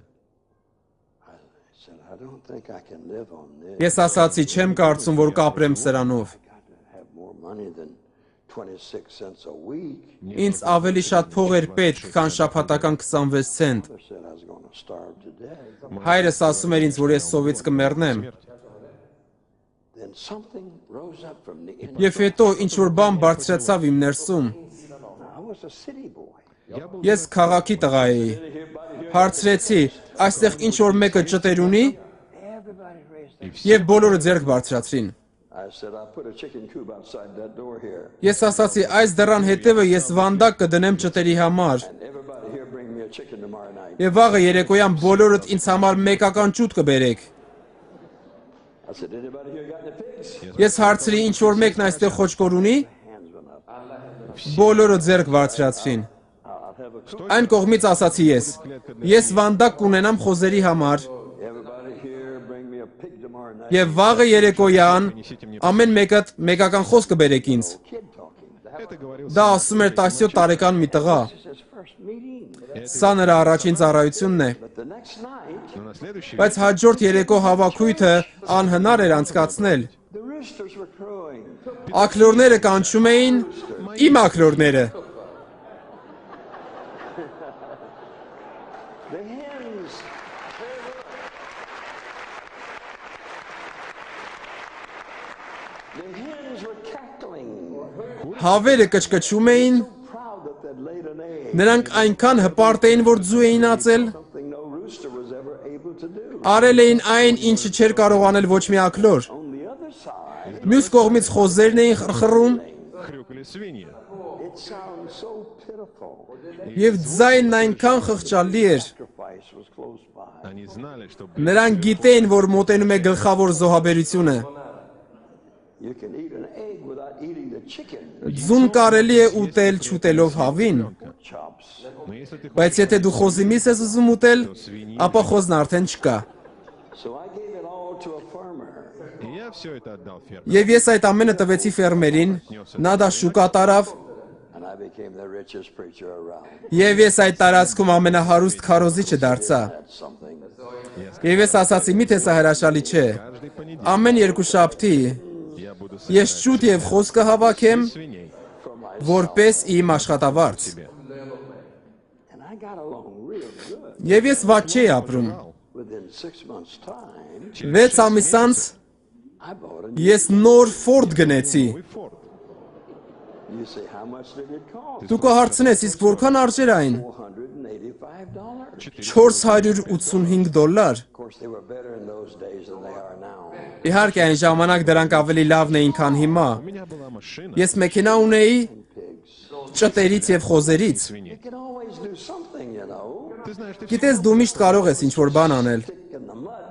said, I don't think I can live on this. Ես ասացի, չեմ կարծում, որ կապրեմ սրանով։ I got to have more money than 26 cents a week. Ինձ ավելի շատ փող էր պետք, քան շաբաթական 26 ցենտ։ Mother said I was going to starve to death. Հայրս ասում էր ինձ, որ ես սովից կմեռնեմ։ Then something rose up from the inside. Եվ հետո ինչ-որ բան բարձրացավ իմ ներսում։ I was a city boy. Ես քաղաքի տղա էի։ Հարցրեցի, այստեղ ինչ-որ մեկը ճտեր ունի, Everybody raised their եւ բոլորը ձեռք բարձրացրին։ I said, I put a chicken coop outside that door here. Ես ասացի, այս դռան հետևը ես վանդակ կդնեմ ճտերի համար։ And everybody here bring me a chicken tomorrow night. Եվ վաղը երեկոյան բոլորդ ինձ համար մեկական ճուտ կբերեք։ I said, anybody here got any pigs? Ես հարցրի, ինչ-որ մեկն այստեղ խոճկոր ունի, Hands went up. բոլորը ձեռք բարձրացրին։ I'll have a cook. Այն կողմից ասացի ես վանդակ կունենամ խոզերի համար։ Everybody here bring me a pig tomorrow night. Եվ վաղը երեկոյան ամեն մեկդ մեկական խոսք կբերեք ինձ։ Kid talking. Это говорил Դա ասում էր 17 տարեկան մի տղա։ This is his first meeting. Սա նրա առաջին ծառայությունն է։ But the next night, Но на следующий Բայց հաջորդ երեկո հավաքույթը անհնար էր անցկացնել։ the roosters were crowing. Աքլորները կանչում էին իմ աքլորները։ The hens. The hens were cackling. Հավերը կչկչում էին, Proud that they'd laid an egg. նրանք այնքան հպարտ էին, որ ձու էին ածել, Something no rooster was ever able to do. արել էին այն, ինչը չէր կարող անել ոչ մի աքլոր։ On the other side, Մյուս կողմից խոզերն էին խրխռում, хрюкали свиньи. it sounds so pitiful. եւ ձայնն այնքան խղճալի էր։ Sacrifice was close by. Они знали, что Նրանք գիտեին, որ մոտենում է գլխավոր զոհաբերությունը։ You can eat an egg without eating the chicken. Ձուն կարելի է ուտել չուտելով հավին, Chops. но если ты բայց եթե դու խոզի միս ես ուզում ուտել, ապա խոզն արդեն չկա։ So I gave it all to a farmer. И я все это отдал фермеру. Եվ ես այդ ամենը տվեցի ֆերմերին, նա դա շուկա տարավ, And I became the richest preacher around. եւ ես այդ տարածքում ամենահարուստ քարոզիչը դարձա։ That's something. Եվ ես ասացի, միթե սա հրաշալի չէ։ Каждый понедельник Ամեն երկու շաբթի я буду ես ճուտ եւ խոս կհավաքեմ, свиней որպես իմ աշխատավարձ։ себе. And I got along real good. Եվ ես վատ չէի ապրում։ Within 6 months' time, 6 ամիս անց I bought a new. ես նոր Ford գնեցի։ Мой форт. You say, how much did it cost? Դու կհարցնես, իսկ որքան արժեր այն։ $485. $485։ Of course, they were better in those days than they are now. Իհարկե այն ժամանակ դրանք ավելի լավն էին, քան հիմա։ У меня была машина Ես մեքենա ունեի ճտերից եւ խոզերից։ свиней. You can always do something, you know. Ты знаешь, ты Գիտես, դու միշտ կարող ես ինչ-որ բան անել։ Stick in the mud.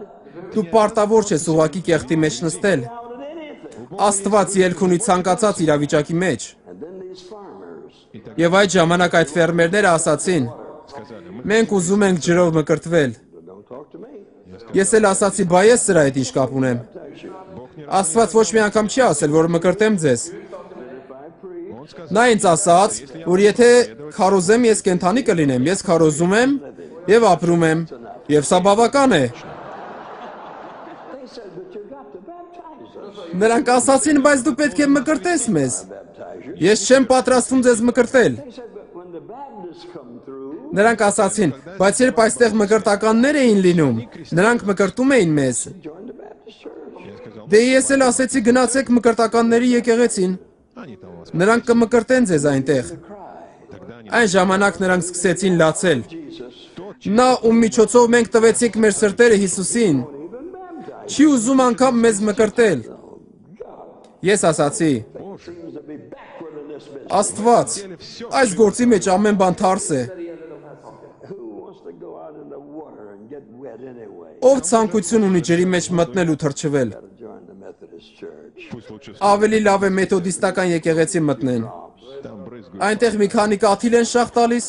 Դու պարտավոր չես ուղակի կեղտի մեջ նստել։ Out at anything. Աստված ելք ունի ցանկացած իրավիճակի մեջ։ And then these farmers, Եվ այդ ժամանակ այդ ֆերմերները ասացին. сказали, мы Մենք ուզում ենք ջրով մկրտվել։ don't talk to me. Ես էլ ասացի, բա ես սրա հետ ինչ կապ ունեմ։ Աստված ոչ մի անգամ չի ասել, որ մկրտեմ ձեզ։ он сказал, Նա ինձ ասաց, որ եթե քարոզեմ, ես կենթանի կլինեմ, ես քարոզում եմ եւ ապրում եմ, եւ սա բավական է։ They said, but you got to baptize us. Նրանք ասացին, բայց դու պետք է մկրտես մեզ։ Baptize you. Ես չեմ պատրաստվում ձեզ մկրտել։ They said, but when the Baptists come through, Նրանք ասացին, բայց երբ այստեղ մկրտականներ էին լինում, նրանք մկրտում էին մեզ։ join the Baptist church. я сказал, Դե ես էլ ասեցի գնացեք մկրտականների եկեղեցին։ они там у вас. Նրանք կմկրտեն ձեզ այնտեղ։ Тогда они Այն ժամանակ նրանք սկսեցին լացել։ Jesus, Նա ում միջոցով մենք տվեցինք մեր սրտերը Հիսուսին։ Չի ուզում անգամ մեզ մկրտել։ Ես ասացի. seems to be backward in this business. Աստված, այս գործի մեջ ամեն բան թարս է։ Who wants to go out in the water and get wet anyway? Ով ցանկություն ունի ջրի մեջ մտնել ու թրջվել։ Join the Methodist church. пусть лучше Ավելի լավ է մեթոդիստական եկեղեցի մտնեն։ там брызгают. Այնտեղ մի քանի կաթիլ են շաղ տալիս։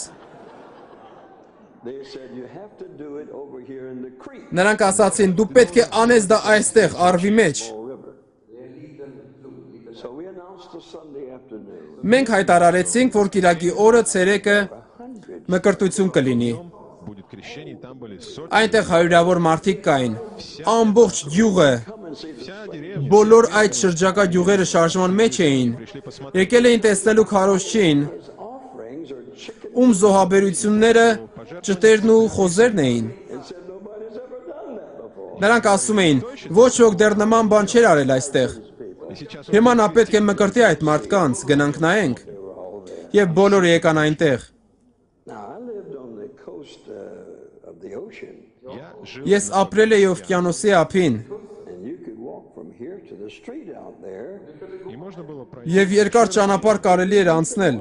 They said, you have to do it over here in the creek. Նրանք ասացին, դու պետք է անես դա այստեղ արվի մեջ։ River. So we announced a Sunday afternoon. Մենք հայտարարեցինք, որ Կիրակի օրը ցերեկը մկրտություն կլինի։ будет крещение, там были сотни, Այնտեղ հարյուրավոր մարդիկ կային։ Ամբողջ գյուղը, вся деревня. բոլոր այդ շրջակա գյուղերը շարժման մեջ էին։ Пришли посмотреть. Եկել էին տեսնելու քարոզչին, Offerings or chicken. ում զոհաբերությունները ճտերն ու խոզերն էին։ And said nobody's ever done that before. Նրանք ասում էին, ոչ ոք դեռ նման բան չէր արել այստեղ։ И сейчас Հիմա նա պետք է մկրտի այդ մարդկանց, գնանք նայենք։ Եվ բոլորը եկան այնտեղ։ Now, I lived on the coast of the ocean, я жил, Ես ապրել էի Օվկիանոսի ափին, and you could walk from here to the street out there. и можно было пройти, եւ երկար ճանապարհ կարելի էր անցնել,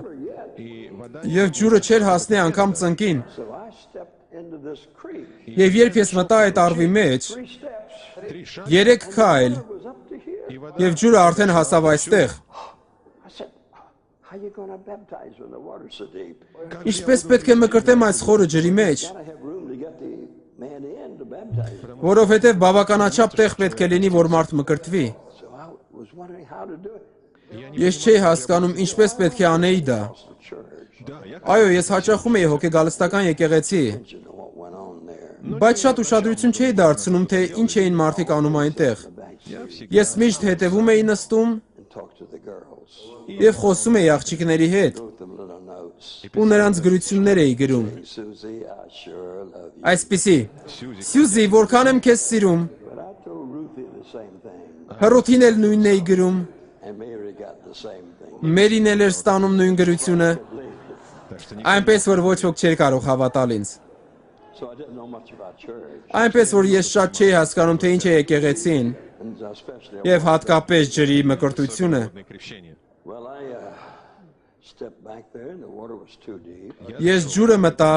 и вода, եւ ջուրը չէր հասնի անգամ ծնկին։ So I stepped into this creek. Եվ երբ ես մտա այդ առվի մեջ, 3 steps. 3 шага, 3 քայլ, It was up to here. и вода. եւ ջուրը արդեն հասավ այստեղ։ I said, how you going to baptize when the water's so deep? Ինչպես պետք է մկրտեմ այս խորը ջրի մեջ, Gotta have room to get the man in to baptize him. որովհետեւ բավականաչափ տեղ պետք է լինի, որ մարդ մկրտվի։ So I was wondering how to do it. Ես չէի հասկանում ինչպես պետք է անեի դա։ The church. Да, я Այո, ես հաճախում էի հոգեգալստական եկեղեցի, You know what went on there. բայց շատ ուշադրություն չէի դարձնում, թե ինչ էին մարդիկ անում այնտեղ։ Back Ես միշտ հետևում էի նստում and talk to the girls. եւ խոսում էի աղջիկների հետ, Wrote them little notes. ու նրանց գրություններ էի գրում։ Hey, Susie, I sure love you. Այսպիսի. Սյուզի, որքան եմ քեզ սիրում։ But I told Ruthie the same thing. Հռոթին էլ նույնն էի գրում։ And Mary got the same thing. Մերին էլ էր ստանում նույն գրությունը, так что не այնպես որ ոչ ոք չէր կարող հավատալ ինձ։ So I didn't know much about church. Այնպես որ ես շատ չէի հասկանում, թե ինչ է եկեղեցին And especially, եւ հատկապես ջրի մկրտությունը։ водное крещение. well, I stepped back there and the water was too deep. Ես ջուրը մտա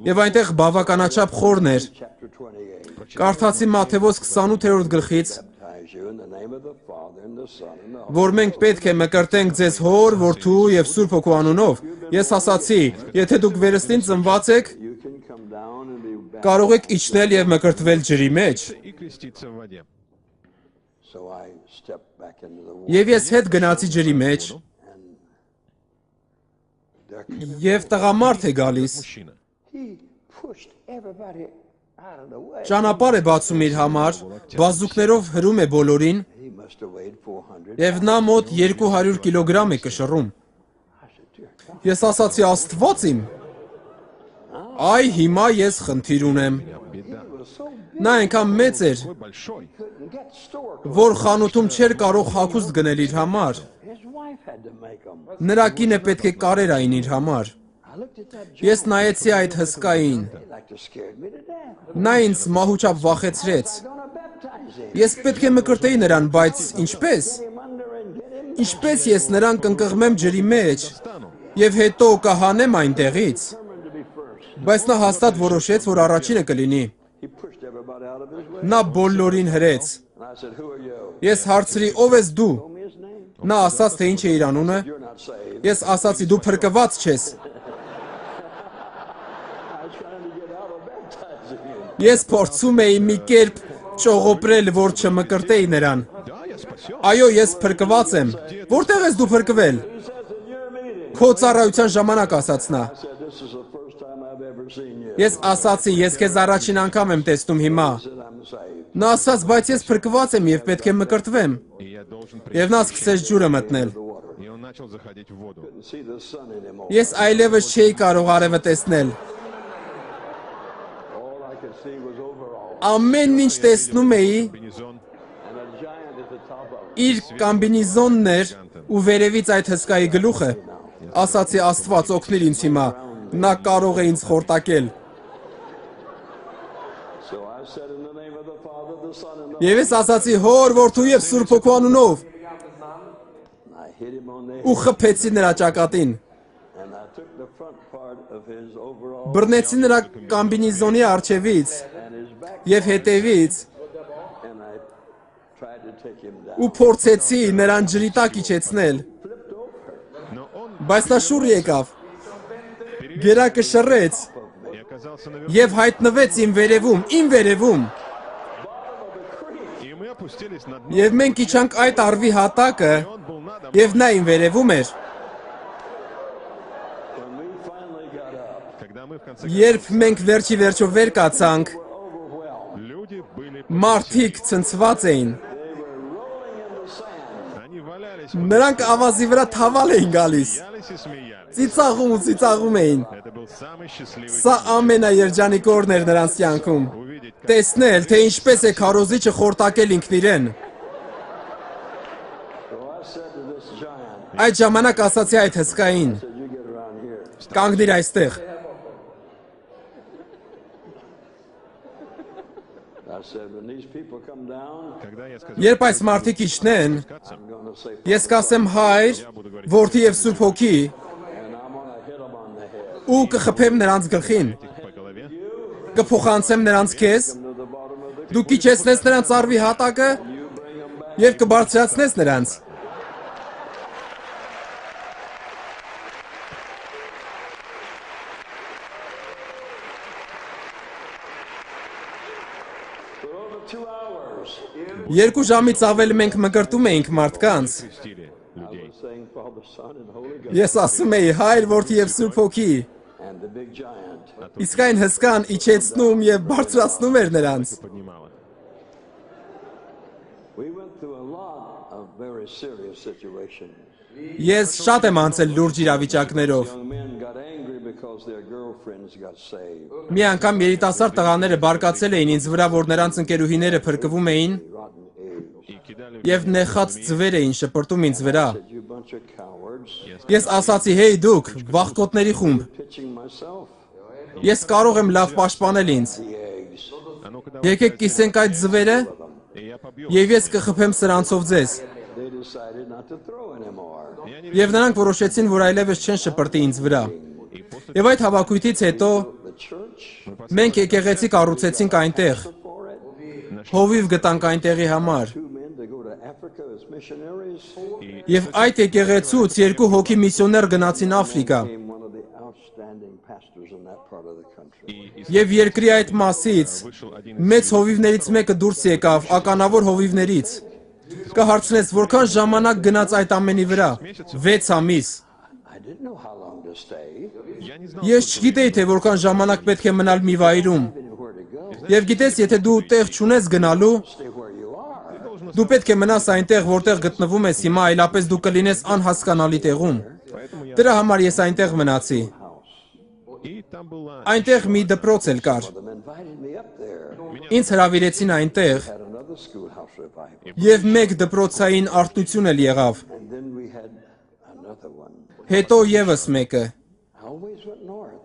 եւ այնտեղ բավականաչափ խորն էր։ Chapter 28. Կարդացի Մատթեոս 28-րդ գլխից, Baptize you in the name of the Father and the Son and the Holy որ մենք պետք է մկրտենք ձեզ Հոր, Որդու եւ Սուրբ Հոգու անունով։ Ես ասացի, եթե դուք վերստին ծնված եք, You can come down and be baptized. կարող եք իջնել եւ մկրտվել ջրի մեջ։ И креститься в воде. So I stepped back into the water. Եվ ես հետ գնացի ջրի մեջ, եւ տղամարդ է գալիս։ Мужчина. He pushed everybody out of the way. Ճանապարհ է բացում իր համար, բազուկներով հրում է բոլորին, He must have weighed 400. եւ նա մոտ 200 կիլոգրամ է կշռում։ I said, dear God. Ես ասացի Աստված իմ։ Այ հիմա ես խնդիր ունեմ։ Беда. He was so big, Նա այնքան մեծ էր, Такой большой. couldn't get store. որ խանութում չէր կարող հագուստ գնել իր համար։ His wife had to make them. Նրա կինը պետք է կարեր այն իր համար։ I looked at that Ես նայեցի այդ հսկային։ It like to scared me to death. Նա ինձ մահուճապ վախեցրեց։ I'm gonna baptize him. Ես պետք է մկրտեի նրան, բայց ինչպես։ Get him under and get him. Ինչպես ես նրան կընկղմեմ ջրի մեջ Стану. եւ հետո կհանեմ այնտեղից։ Determined to be first. Բայց նա հաստատ որոշեց, որ առաջինը կլինի։ He pushed everybody out of his way. Նա բոլորին հրեց։ And I said, who are you? Ես հարցրի, ով ես դու։ Told me his name. Նա ասաց, թե ինչ է իր անունը։ You're not saved. Ես ասացի, դու փրկված չես։ I was trying to get out of baptizing him. Ես փորձում էի մի կերպ ճողոպրել, որ չմկրտեի նրան։ Да, я спасен. Այո, ես փրկված եմ։ Որտեղ ես դու փրկվել։ He says in your meeting. Քո ծառայության ժամանակ ասաց նա։ I said, this is the first time I've ever seen you. Ես ասացի, ես քեզ առաջին անգամ եմ տեսնում հիմա։ I said, I'm saved. Նա ասաց, բայց ես փրկված եմ եւ պետք է մկրտվեմ։ И я должен Եվ նա սկսեց ջուրը մտնել։ The water. И он начал заходить в воду. Couldn't see the sun anymore. Ես այլևս չէի կարող արևը տեսնել։ All I could see was overall. Ամեն ինչ տեսնում էի, Комбинезон. And a giant at the top of it. իր կամբինիզոնն էր ու վերևից այդ հսկայի գլուխը։ Ասացի Աստված օգնիր ինձ հիմա։ Նա կարող է ինձ խորտակել։ So I said in the name of the Father, the Son, and the Եվ ես ասացի Հոր, Որդու եւ Սուրբ Հոգու անունով I hit him on the ու head. խփեցի նրա ճակատին։ And I took the front part of his overall Բռնեցի նրա կամբինիզոնի առջևից and his back. եւ հետևից And I tried to take him down. ու փորձեցի նրան ջրի տակ իջեցնել, Flipped over. Но он բայց նա շուռ եկավ։ Գերակը շռեց и оказался наверху. եւ հայտնվեց իմ վերևում, իմ վերևում։ И мы опустились на дно. Եվ մենք իջանք այդ առվի հատակը И он был надо եւ նա իմ վերևում էր։ When we finally got up, Когда мы в конце Երբ մենք վերջի վերջո վեր կացանք, люди были... մարդիկ ցնցված էին։ Они валялись, Նրանք ավազի վրա թավալ էին գալիս։ смеялись и смеялись. Ծիծաղում ու ծիծաղում էին։ Это был самый счастливый Սա ամենաերջանիկ օրն էր նրանց կյանքում։ увидеть, как Տեսնել, թե ինչպես է քարոզիչը խորտակել ինքն իրեն։ So I said to this giant, Այդ ժամանակ ասացի այդ հսկային. said, you get around here. Կանգնիր այստեղ։ I said, when these people come down, когда я сказал, Երբ այս մարդիկ իջնեն, I'm going to say, ես կասեմ հայր, որդի եւ սուրբ հոգի, and I'm going to hit them on the head. ու կխփեմ նրանց գլխին, их по голове, կփոխանցեմ նրանց քեզ, To the bottom of the դու կիջեցնես նրանց արվի հատակը եւ կբարձրացնես նրանց։ For over 2 hours, Երկու ժամից ավել մենք մկրտում էինք մարդկանց։ крестили людей. saying Father, Son, and Holy Ghost, Ես ասում էի հայր, որդի եւ սուրբ հոգի, and the big giant. իսկ այն հսկան իջեցնում եւ բարձրացնում էր նրանց։ Поднимала. We went through a lot of very serious situations. Ես շատ եմ անցել լուրջ իրավիճակներով։ Young men got angry because their girlfriends got saved. Մի անգամ երիտասարդ տղաները բարկացել էին ինձ վրա, որ նրանց ընկերուհիները փրկվում էին Rotten eggs. И кидали եւ նեխած ձվեր էին շպրտում ինձ вրա։ Said, you bunch of cowards. Ես ասացի, «Հեյ դուք, վախկոտների խումբ, Pitching myself ես կարող եմ լավ պաշտպանել ինձ։ the eggs. А ну-ка давай. Եկեք կիսենք այդ ձվերը И я побью. եւ ես կխփեմ սրանցով ձեզ»։ They decided not to throw anymore. Եվ նրանք որոշեցին, որ այլևս չեն շպրտի ինձ վրա։ Եվ այդ հավաքույթից հետո The church մենք եկեղեցի կառուցեցինք այնտեղ։ for it. Հովիվ գտանք այնտեղի համար։ 2 men to go to Africa as missionaries. Եվ այդ եկեղեցուց 2 հոգի միսիոներ գնացին Աֆրիկա։ Became one of the outstanding pastors in that part of the country. Եվ երկրի այդ մասից Вышел один մեծ հովիվներից մեկը դուրս եկավ, ականավոր հովիվներից։ Կհարցնես, որքան ժամանակ գնաց այդ ամենի վրա։ 6 ամիս։ I didn't know how long to stay. Я не знал, Ես չգիտեի, թե որքան ժամանակ պետք է մնալ մի վայրում։ Didn't know where to go. Եվ գիտես, եթե դու տեղ չունես գնալու, Stay where you are. դու պետք է մնաս այնտեղ, որտեղ գտնվում ես հիմա, այլապես դու կլինես անհասկանալի տեղում։ Դրա համար ես այնտեղ մնացի։ и там была Այնտեղ մի դպրոց էլ կար։ Them invited me up there. Ինձ հրավիրեցին այնտեղ, Had another schoolhouse revival. եւ մեկ դպրոցային արտություն էլ եղավ։ And then we had another one. Հետո եւս մեկը։ I always went north.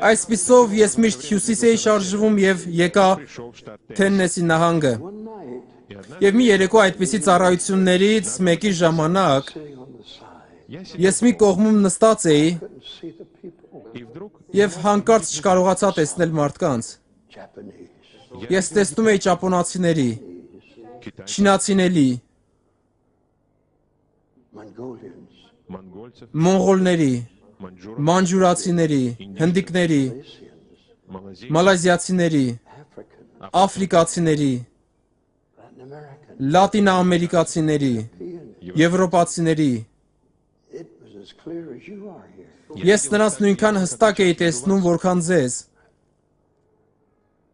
Այսպիսով ես միշտ հյուսիս էի շարժվում եւ եկա пришел в штат Тексас. Թեննեսի նահանգը։ One night, Եվ մի երեկո այդպիսի ծառայություններից մեկի ժամանակ sitting on the side, Я сидел ես մի կողմում նստած էի couldn't see the people. и вдруг եւ հանկարծ չկարողացա տեսնել մարդկանց։ Japanese, Ես տեսնում էի ճապոնացիների, китайцев, չինացիների, Mongolians, монгольцев, մոնղոլների, маньчжуров, մանջուրացիների, հնդիկների, малазийцев, մալազիացիների, African, աֆրիկացիների, Latin American. լատինաամերիկացիների, եվրոպացիների։ It was as clear as you are here. Ես նրանց նույնքան հստակ էի տեսնում, որքան ձեզ։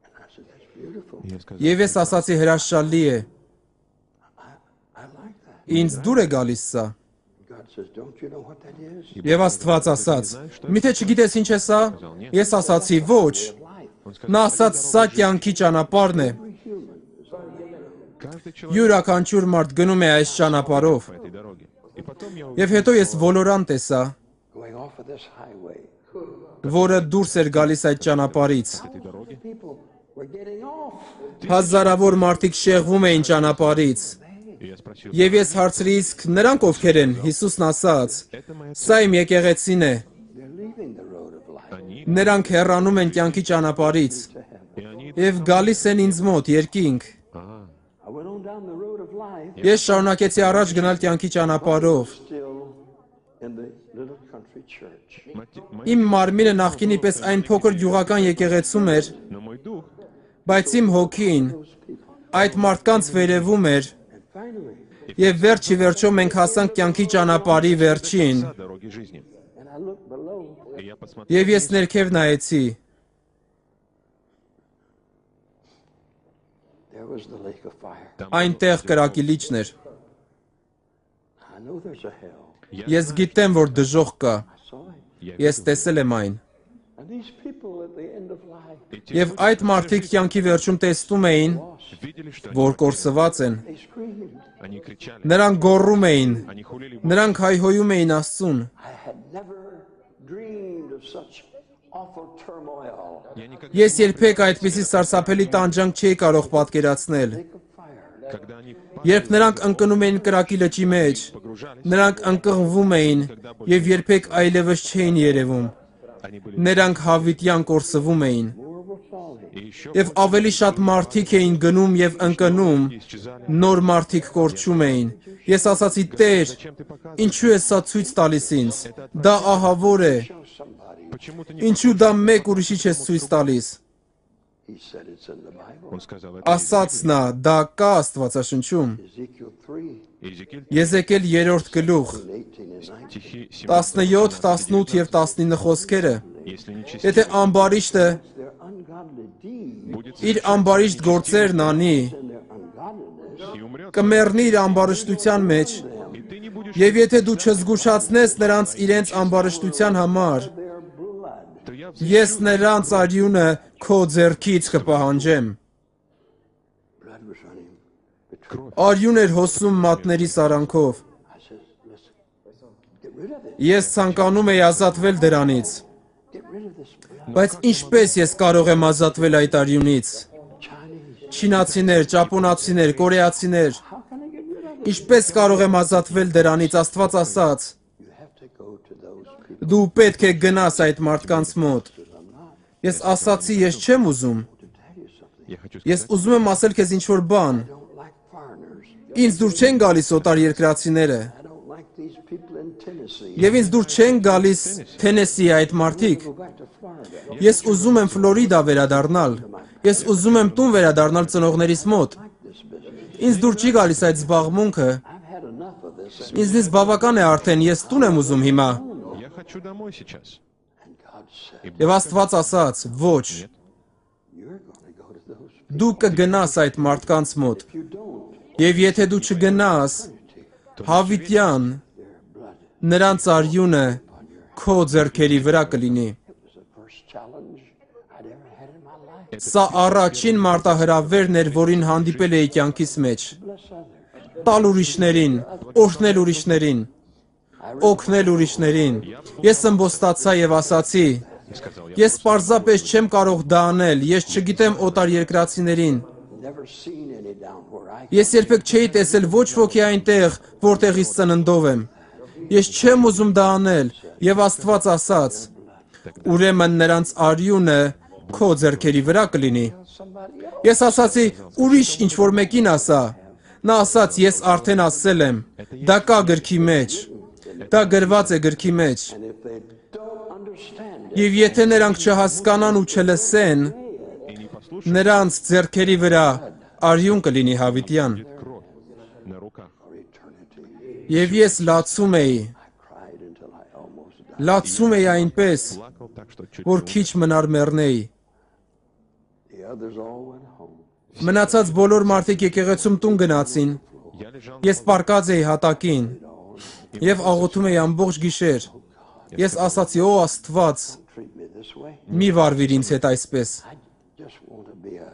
And I said, that's beautiful. Я сказал, Եվ ես ասացի հրաշալի է, I like that. ինձ դուր է գալիս սա։ God says, don't you know what that is? Եվ Աստված ասաց. Միթե չգիտես ինչ է սա։ Ես ասացի ոչ։ Նա ասաց սա կյանքի ճանապարհն է։ каждый человек Յուրաքանչյուր մարդ գնում է այս ճանապարհով։ по этой дороге. И потом я Եվ հետո ես ոլորան տեսա, Going off of this highway. որը դուրս էր գալիս այդ ճանապարհից։ этой дороге People were getting off. Հազարավոր մարդիկ շեղվում էին ճանապարհից։ и я спросил, Եվ ես հարցրի, իսկ նրանք ովքեր են։ Հիսուսն ասաց. это моя Սա իմ եկեղեցին է։ They're leaving the road of life. они, Նրանք հեռանում են կյանքի ճանապարհից и они, եւ գալիս են ինձ մոտ երկինք։ I went on down the road of life, Ես շարունակեցի առաջ գնալ կյանքի ճանապարհով։ still in the little country church. Իմ մարմինը նախկինի պես այն փոքր գյուղական եկեղեցում էր, но мой дух բայց իմ հոգին այդ մարդկանց վերևում էր, And finally, եւ վերջի վերջո մենք հասանք կյանքի ճանապարհի վերջին։ дороги жизни. and I looked below, И я посмотрел, Եվ ես ներքև նայեցի, There was the lake of fire. Այնտեղ կրակի լիճն էր։ I know there's a hell. Ես գիտեմ, որ դժոխք կա։ I saw it. Ես տեսել եմ այն։ And these people at the end of life, Եվ այդ մարդիկ կյանքի վերջում տեսնում էին, Видели, что որ կորսված են։ they screamed. они кричали, Նրանք գոռում էին, они хулили Бога. նրանք հայհոյում էին Աստծուն։ I had never dreamed of such awful turmoil. Я никогда, Ես երբեք այդպիսի սարսափելի տանջանք չէի կարող պատկերացնել։ Lake of fire. когда они Երբ նրանք ընկնում էին կրակի լճի մեջ, погружались, նրանք ընկղմվում էին եւ երբեք այլևս չէին երևում։ они были Նրանք հավիտյան կորսվում էին։ More were falling. и еще Եվ ավելի շատ մարդիկ էին գնում եւ ընկնում, исчезали. նոր մարդիկ կորչում էին։ Ես ասացի. Տեր, Зачем ты показываешь? ինչու է սա ցույց տալիս ինձ։ Դա ահավոր է։ Show somebody. Почему ты не Ինչու դա մեկ ուրիշի չես ցույց տալիս։ He said it's in the Bible. Он сказал, это Ասաց նա, դա կա Աստվածաշնչում։ Ezekiel 3, Եզեկիել Եզեկիել 3-րդ գլուխ 18 and 19. стихи 17, 17, 18 եւ 19 խոսքերը։ если не чистить, Եթե ամբարիշտը Their ungodly deeds будет իր ամբարիշտ գործերն անի, and their ungodliness и умрет, կմեռնի իր ամբարշտության մեջ, и ты не будешь, եւ եթե դու չզգուշացնես նրանց իրենց ամբարշտության համար, their blood. то я ես նրանց արյունը քո ձեռքից կպահանջեմ։ Blood was running between. Արյուն էր հոսում մատների սարանքով։ I said, listen, get rid of it. Ես ցանկանում եի ազատվել դրանից, Get rid of this blood. բայց ինչպես ես կարող եմ ազատվել այդ արյունից։ Chinese. Չինացիներ, ճապոնացիներ, կորեացիներ, How can I get rid of it? ինչպես կարող եմ ազատվել դրանից, Աստված ասաց։ You have to go to those people. Դու պետք է գնաս այդ մարդկանց մոտ։ I'm not. Ես ասացի, ես չեմ ուզում։ To tell you something. я хочу Ես сказать, ուզում եմ ասել քեզ ինչ-որ բան։ I don't like foreigners. Ինձ դուր չեն գալիս օտար երկրացիները։ I don't like these people in Tennessee. Եվ ինձ դուր չեն գալիս Թենեսի այդ մարդիկ։ Go back to Florida. Ես ուզում եմ Ֆլորիդա վերադառնալ։ Ես ուզում եմ տուն վերադառնալ ծնողներիս մոտ։ This business. Ինձ դուր չի գալիս այդ զբաղմունքը։ I've had enough of this. Ինձնից բավական է արդեն, ես տուն եմ ուզում հիմա։ я хочу домой сейчас. And God said, Եվ Աստված ասաց. Ոչ, you're going to go to those people. դու կգնաս այդ մարդկանց մոտ։ If you don't, Եվ եթե դու չգնաս, հավիտյան their blood. նրանց արյունը քո ձեռքերի վրա կլինի։ It was the first challenge I'd ever had in my life. Սա առաջին մարտահրավերն էր, որին հանդիպել էի կյանքիս մեջ։ Bless others. Տալ ուրիշներին, օրհնել ուրիշներին, օգնել ուրիշներին։ Ես ըմբոստացա եւ ասացի. И сказал я, Ես պարզապես չեմ կարող դա անել, ես չգիտեմ օտար երկրացիներին։ Never seen any down where I Ես երբեք չէի տեսել ոչ ոքի այնտեղ, որտեղից ծննդով եմ։ Ես չեմ ուզում դա անել, եւ Աստված ասաց. Ուրեմն նրանց արյունը քո ձեռքերի վրա կլինի։ somebody else. Ես ասացի, ուրիշ ինչ որ մեկին ասա։ Նա ասաց, ես արդեն ասել եմ, դա կա գրքի մեջ։ Դա գրված է գրքի մեջ։ And if they don't understand it, Եվ եթե նրանք չհասկանան ու չլսեն, и не послушай, նրանց ձեռքերի վրա արյուն կլինի հավիտյան։ кровь на руках. for eternity. Եվ ես լացում էի, I cried until I almost died. լացում էի այնպես, Плакал так, что чуть որ не քիչ մնար մեռնեի։ The others all went home. Մնացած բոլոր մարդիկ եկեղեցում տուն գնացին։ Я лежал Ես պարկած էի հատակին եւ աղոթում էի ամբողջ գիշեր։ Ես ասացի, «Ո Աստված, Treat me this way. մի վարվիր ինձ հետ այսպես»։ I just want to be a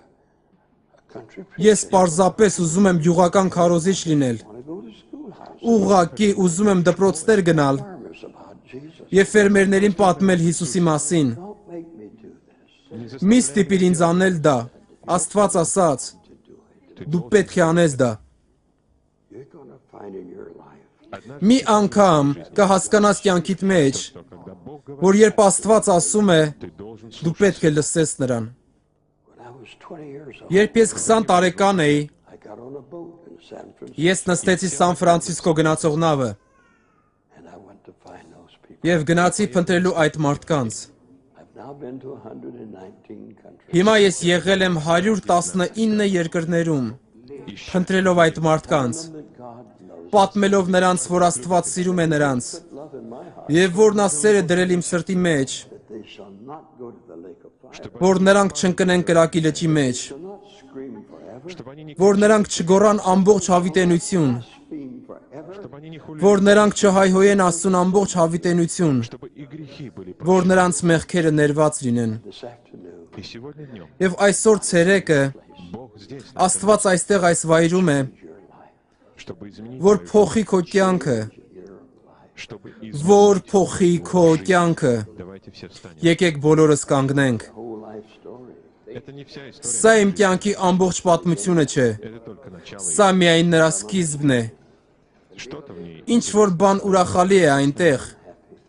country preacher. Ես պարզապես ուզում եմ յուղական քարոզիչ լինել։ I want to go to schoolhouse. Ուղղակի ուզում եմ դպրոցներ գնալ Farmers about Jesus. եւ ֆերմերներին պատմել Հիսուսի մասին։ Don't make me do this. Մի ստիպիր ինձ անել դա։ Աստված ասաց. Դու պետք է անես դա։ You're going to find in your life Մի անգամ կհասկանաս կյանքիդ մեջ, что когда Бог говорит, որ երբ Աստված ասում է, ты должен դու слушать. պետք է լսես նրան։ when I was 20 years old. Երբ ես 20 տարեկան էի, I got on a boat in San Francisco ես նստեցի Սան Ֆրանցիսկո գնացող նավը and I went to find those people. եւ գնացի փնտրելու այդ մարդկանց։ I've now been to 119 countries. Հիմա ես եղել եմ 119 երկրներում, փնտրելով այդ մարդկանց, That God knows պատմելով նրանց, որ Աստված սիրում է նրանց, love in my heart եւ որ նա սեր է դրել իմ սրտի մեջ, that they shall not go to the lake of fire. որ նրանք չընկնեն կրակի լճի մեջ, Shall not scream forever. Чтобы они не որ նրանք չգոռան ամբողջ հավիտենություն, blaspheme forever. чтобы они не хули, որ նրանք չհայհոյեն Աստծուն ամբողջ հավիտենություն, чтобы и грехи были որ прощены. նրանց մեղքերը ներված լինեն։ This afternoon, И сегодня днем Եվ այսօր ցերեկը Бог здесь, Աստված այստեղ այս վայրում է, чтобы изменить որ твою жизнь, փոխի քո կյանքը, чтобы որ изменить. փոխի քո կյանքը։ Давайте все встанем. Եկեք բոլորս կանգնենք։ whole life story. Это не вся история. Սա իմ կյանքի ամբողջ պատմությունը չէ։ Это только начало. Սա միայն նրա սկիզբն է։ Что-то в ней, Ինչ որ բան ուրախալի է այնտեղ,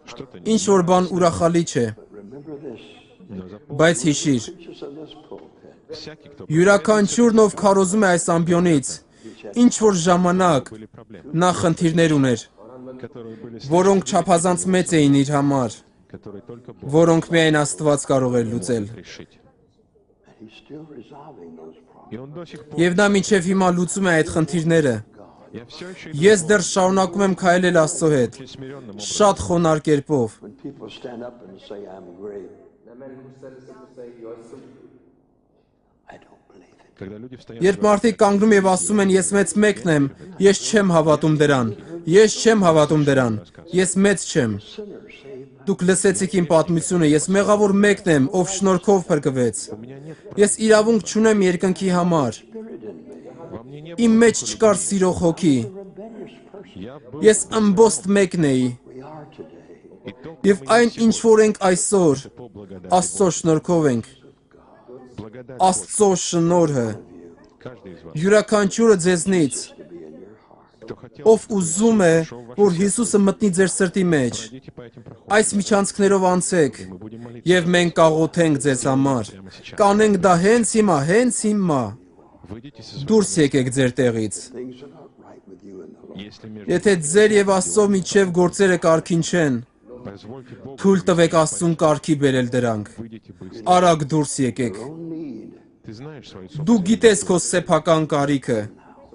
что-то ինչ որ բան ուրախալի չէ, Remember this. Но запомни, բայց հիշիր, Preachers on this pulpit. всякий, кто յուրաքանչյուրն ով քարոզում է այս ամբիոնից, ինչ որ ժամանակ были проблемы, նա խնդիրներ ուներ, которые были որոնք չափազանց մեծ էին իր համար, которые только Бог որոնք միայն Աստված կարող էր լուծել։ может решить. And he's still resolving those problems. И он до сих пор. Եվ նա մինչև հիմա լուծում է այդ խնդիրները։ Я все еще Ես դեռ շարունակում եմ քայլել Աստծո հետ, очень смиренным образом. շատ խոնար կերպով։ When people stand up and say, I'm great, I don't believe it. Когда люди встают, Երբ մարդիկ կանգնում եւ ասում են ես մեծ մեկն եմ, ես չեմ հավատում դրան։ Ես չեմ հավատում դրան։ Ես մեծ չեմ։ Sinner saved by Դուք լսեցիք իմ պատմությունը, ես մեղավոր մեկն եմ, ով շնորհքով փրկվեց։ у меня нет, Ես իրավունք չունեմ երկնքի համար։ spirit in me. во мне не Իմ было. մեջ չկար սիրող հոգի։ Rebellious person Я был Ես ըմբոստ մեկն էի։ we are today. и то, Եվ այն ինչ որ ենք այսօր, по благодати Աստծո շնորհքով ենք։ благодать Աստծո շնորհը каждый из вас, յուրաքանչյուրը ձեզնից, кто хотел, ով ուզում է, որ Հիսուսը մտնի ձեր սրտի մեջ, пройдите по этим проходам. այս միջանցքներով անցեք Мы будем молиться. եւ մենք կաղոթենք ձեզ համար։ Կանենք դա հենց հիմա, Выйдите со своей դուրս եկեք ձեր տեղից։ Things are not right with you and the Lord. Если между Եթե ձեր եւ Աստծո միջև գործերը կարգին չեն, позвольте Богу, թույլ տվեք Աստծուն կարգի բերել դրանք։ выйдите быстро. Արագ դուրս եկեք։ No need. Ты знаешь свою Դու собственную, գիտես քո սեփական կարիքը,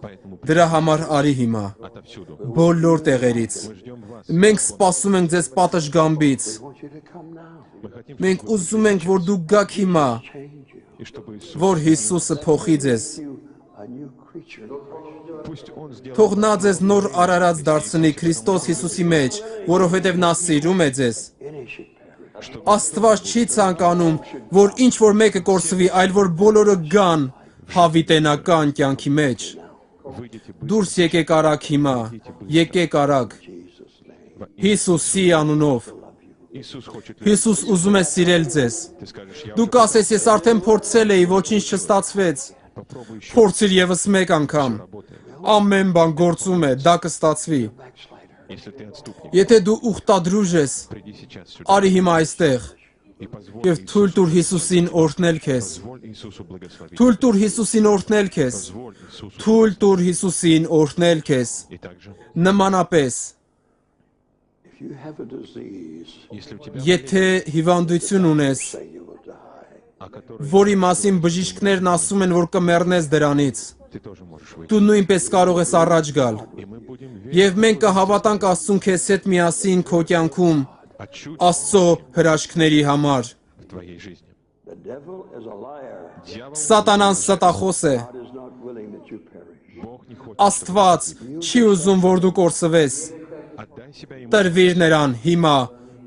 поэтому դրա համար արի հիմա։ отовсюду. Բոլոր տեղերից։ Мы ждем вас. Մենք սպասում ենք ձեզ պատշգամբից։ I want you to come now. Мы хотим, Մենք чтобы вы ուզում ենք, որ դուք գաք հիմա, Change you. и чтобы Иисус, որ Հիսուսը փոխի ձեզ։ You a new creature. пусть Он сделает Թող նա ձեզ նոր արարած դարձնի Քրիստոս Հիսուսի մեջ, որովհետև նա սիրում է ձեզ։ Any should perish. Աստված չի ցանկանում, որ ինչ որ մեկը կորսվի, այլ որ բոլորը գան հավիտենական կյանքի մեջ։ выйдите быстро. Դուրս եկեք արագ հիմա, եկեք արագ Jesus' name. Հիսուսի անունով։ Иисус хочет любить. Հիսուս ուզում է սիրել ձեզ։ Ты скажешь, я Դու կասես, ես արդեն փորձել էի, ոչինչ չստացվեց։ попробую еще Փորձիր եւս մեկ անգամ։ работать. Ամեն բան գործում է, դա կստացվի։ Backslider. Если ты отступник, Եթե դու ուխտադրուժ ես, приди сейчас сюда արի հիմա այստեղ и позволь եւ թույլ տուր Հիսուսին օրհնել քեզ։ Позволь Иисусу благословить. Թույլ տուր Հիսուսին օրհնել քեզ։ Позволь Иисусу. Թույլ տուր Հիսուսին օրհնել քեզ։ И также, Նմանապես, If you have a disease, если у тебя եթե հիվանդություն ունես, say you will die. о которой որի մասին բժիշկներն ասում են, որ կմեռնես դրանից, ты тоже можешь выйти. դու նույնպես կարող ես առաջ գալ։ И мы будем верить Եվ մենք կհավատանք Աստծուն քեզ հետ միասին քո կյանքում о чуде Աստծո հրաշքների համար։ в твоей жизни. The devil is a liar. Дьявол, Սատանան ստախոս է։ God is not willing that you perish. Бог не хочет. Աստված չի ուզում, որ դու կորսվես։ Отдай себя Ему. Տրվիր նրան հիմա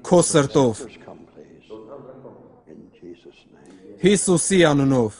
քո սրտով։ Come, please. In Jesus' name. Հիսուսի անունով։